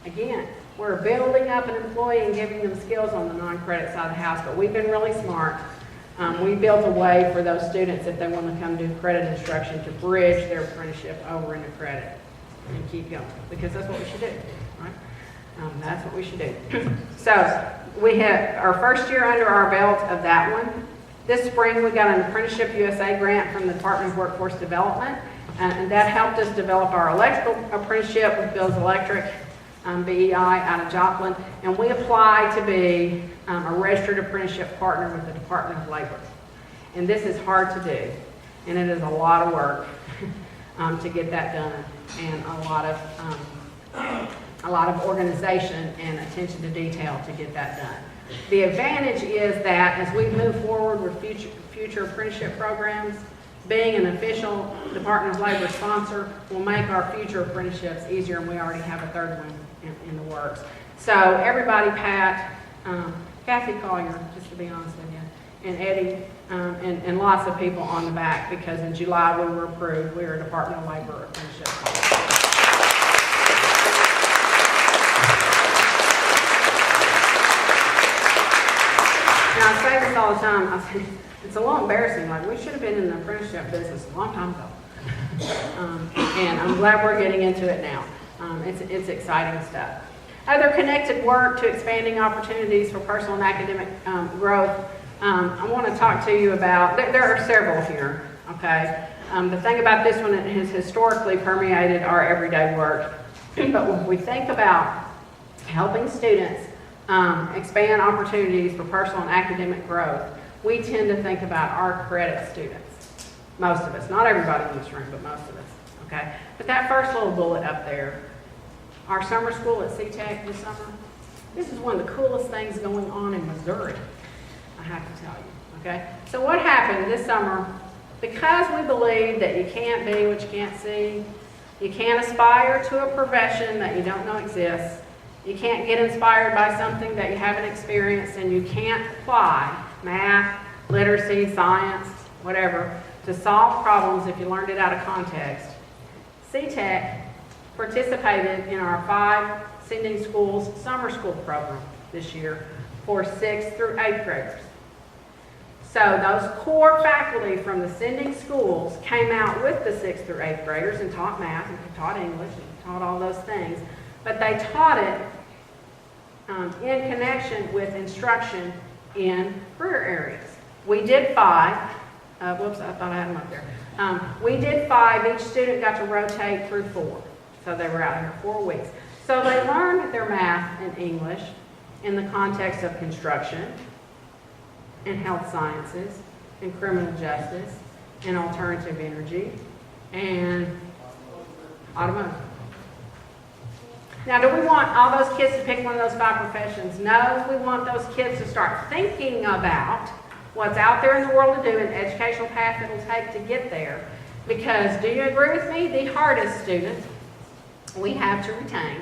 Again, we're building up an employee and giving them skills on the non-credit side of the house, but we've been really smart. We built a way for those students, if they want to come do credit instruction, to bridge their apprenticeship over into credit and keep going, because that's what we should do, right? That's what we should do. So we have our first year under our belt of that one. This spring we got an Apprenticeship USA grant from the Department of Workforce Development, and that helped us develop our electrical apprenticeship with Bill's Electric, BEI out of Joplin, and we applied to be a registered apprenticeship partner with the Department of Labor. And this is hard to do, and it is a lot of work to get that done, and a lot of organization and attention to detail to get that done. The advantage is that as we move forward with future apprenticeship programs, being an official Department of Labor sponsor will make our future apprenticeships easier, and we already have a third one in the works. So everybody, Pat, Kathy Collier, just to be honest with you, and Eddie and lots of people on the back, because in July we were approved. We were a Department of Labor apprenticeship college. Now, I say this all the time. I say, it's a little embarrassing. Like, we should have been in the apprenticeship business a long time ago. And I'm glad we're getting into it now. It's exciting stuff. Other connected work to expanding opportunities for personal and academic growth. I want to talk to you about, there are several here, okay? The thing about this one, it has historically permeated our everyday work. But when we think about helping students expand opportunities for personal and academic growth, we tend to think about our credit students. Most of us, not everybody in this room, but most of us, okay? But that first little bullet up there, our summer school at CTEC this summer, this is one of the coolest things going on in Missouri, I have to tell you, okay? So what happened this summer, because we believe that you can't be what you can't see, you can't aspire to a profession that you don't know exists, you can't get inspired by something that you haven't experienced, and you can't apply math, literacy, science, whatever, to solve problems if you learned it out of context. CTEC participated in our 5 sending schools summer school program this year for 6th through 8th graders. So those core faculty from the sending schools came out with the 6th through 8th graders and taught math and taught English and taught all those things, but they taught it in connection with instruction in career areas. We did 5. Whoops, I thought I had them up there. We did 5. Each student got to rotate through 4. So they were out here 4 weeks. So they learned their math and English in the context of construction and health sciences and criminal justice and alternative energy and automotive. Now, do we want all those kids to pick one of those 5 professions? No, we want those kids to start thinking about what's out there in the world to do and the educational path it'll take to get there. Because, do you agree with me? The hardest student we have to retain,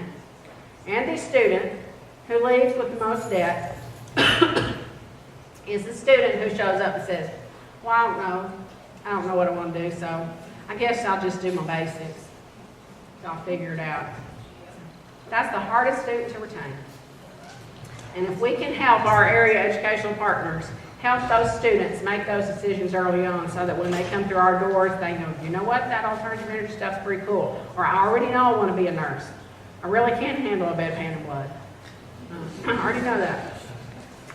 and the student who leaves with the most debt, is the student who shows up and says, well, I don't know what I want to do, so I guess I'll just do my basics. I'll figure it out. That's the hardest student to retain. And if we can help our area educational partners help those students make those decisions early on, so that when they come through our doors, they know, you know what, that alternative energy stuff's pretty cool. Or I already know I want to be a nurse. I really can't handle a bedpan of blood. I already know that.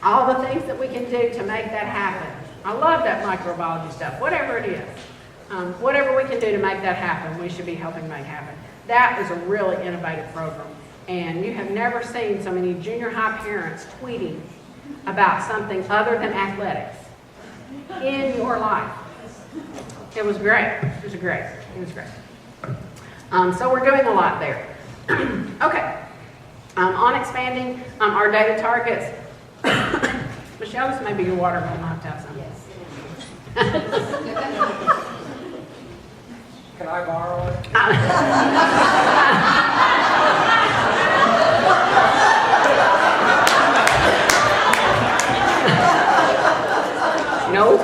All the things that we can do to make that happen. I love that microbiology stuff, whatever it is. Whatever we can do to make that happen, we should be helping make happen. That is a really innovative program. And you have never seen so many junior high parents tweeting about something other than athletics in your life. It was great. It was great. So we're doing a lot there. Okay. On expanding our data targets. Michelle, this may be your water, but I'm going to have some. Yes. Can I borrow it? No.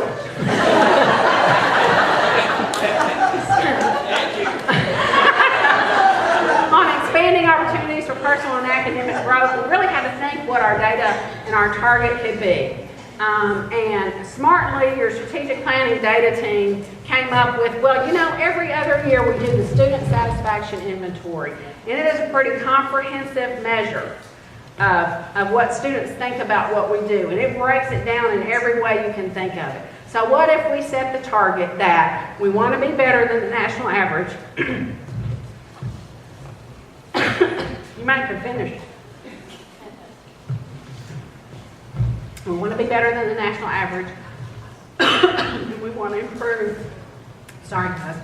On expanding opportunities for personal and academic growth, we really had to think what our data and our target could be. And smartly, your strategic planning data team came up with, well, you know, every other year we do the student satisfaction inventory. And it is a pretty comprehensive measure of what students think about what we do. And it breaks it down in every way you can think of it. So what if we set the target that we want to be better than the national average? You might have finished. We want to be better than the national average. And we want to improve. Sorry, guys.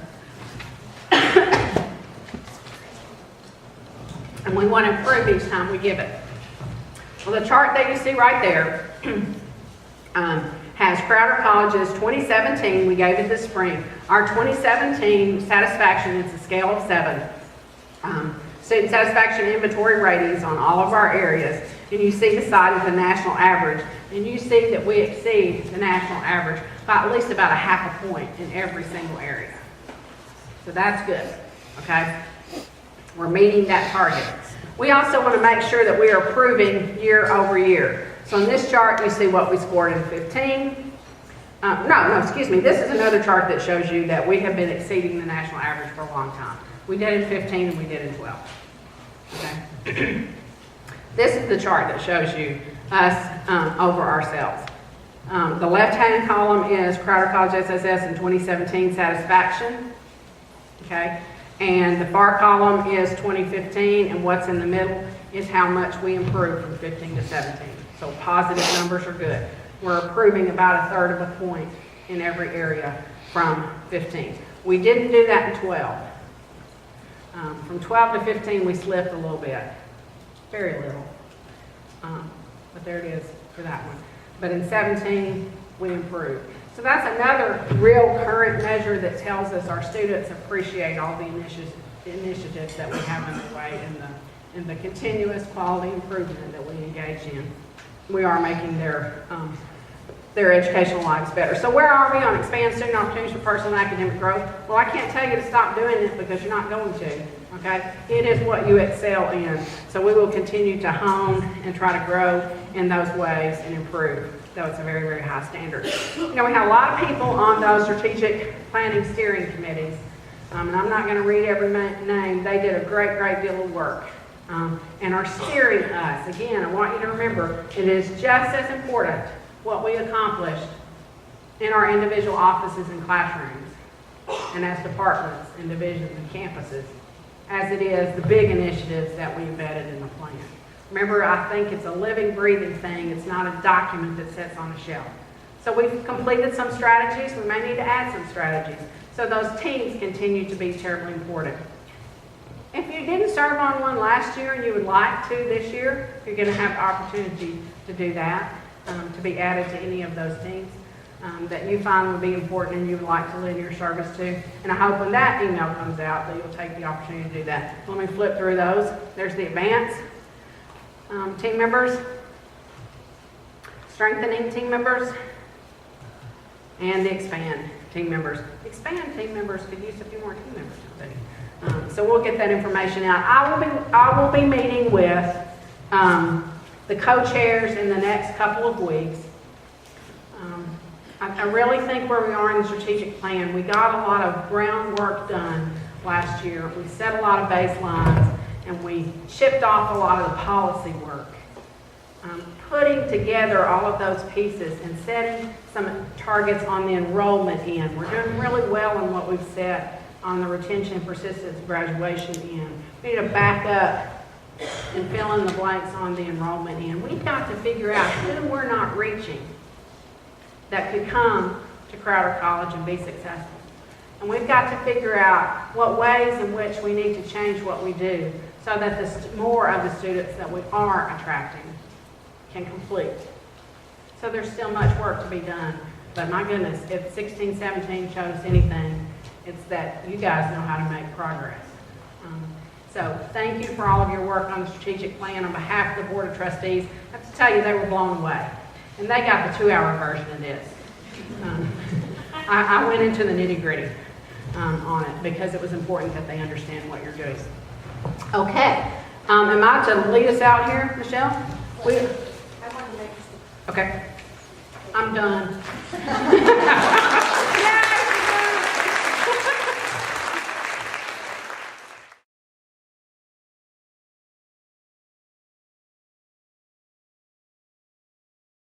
And we want to improve each time we give it. Well, the chart that you see right there has Crowder College's 2017. We gave it this spring. Our 2017 satisfaction is a scale of 7. student satisfaction inventory ratings on all of our areas, and you see beside it the national average, and you see that we exceed the national average by at least about a half a point in every single area. So that's good, okay? We're meeting that target. We also want to make sure that we are improving year over year. So in this chart, you see what we scored in 15. Excuse me. This is another chart that shows you that we have been exceeding the national average for a long time. We did in 15 and we did in 12. Okay. This is the chart that shows you us over ourselves. The left-hand column is Crowder College SSS in 2017 satisfaction. Okay. And the far column is 2015, and what's in the middle is how much we improved from 15 to 17. So positive numbers are good. We're improving about a third of a point in every area from 15. We didn't do that in 12. From 12 to 15, we slipped a little bit. Very little. But there it is for that one. But in 17, we improved. So that's another real current measure that tells us our students appreciate all the initiatives that we have underway in the continuous quality improvement that we engage in. We are making their educational lives better. So where are we on expand student opportunities for personal and academic growth? Well, I can't tell you to stop doing it because you're not going to, okay? It is what you excel in. So we will continue to hone and try to grow in those ways and improve, though it's a very, very high standard. You know, we have a lot of people on those strategic planning steering committees, and I'm not going to read every name. They did a great, great deal of work. And are steering us. Again, I want you to remember, it is just as important what we accomplished in our individual offices and classrooms, and as departments and divisions and campuses, as it is the big initiatives that we embedded in the plan. Remember, I think it's a living, breathing thing. It's not a document that sits on a shelf. So we've completed some strategies. We may need to add some strategies. So those teams continue to be terribly important. If you didn't serve on one last year and you would like to this year, you're going to have the opportunity to do that, to be added to any of those teams that you find would be important and you would like to lend your service to. And I hope when that email comes out that you'll take the opportunity to do that. Let me flip through those. There's the advance team members, strengthening team members, and the expand team members. Expand team members could use a few more team members, I think. So we'll get that information out. I will be meeting with the co-chairs in the next couple of weeks. I really think where we are in the strategic plan, we got a lot of groundwork done last year. We set a lot of baselines, and we chipped off a lot of the policy work. Putting together all of those pieces and setting some targets on the enrollment end. We're doing really well in what we've set on the retention, persistence, graduation end. We need to back up and fill in the blanks on the enrollment end. We've got to figure out who we're not reaching that could come to Crowder College and be successful. And we've got to figure out what ways in which we need to change what we do so that more of the students that we are attracting can complete. So there's still much work to be done. But my goodness, if 16, 17 showed us anything, it's that you guys know how to make progress. So thank you for all of your work on the strategic plan on behalf of the Board of Trustees. I have to tell you, they were blown away. And they got the 2-hour version of this. I went into the nitty-gritty on it because it was important that they understand what you're doing. Okay. Am I to lead us out here, Michelle? Okay. I'm done.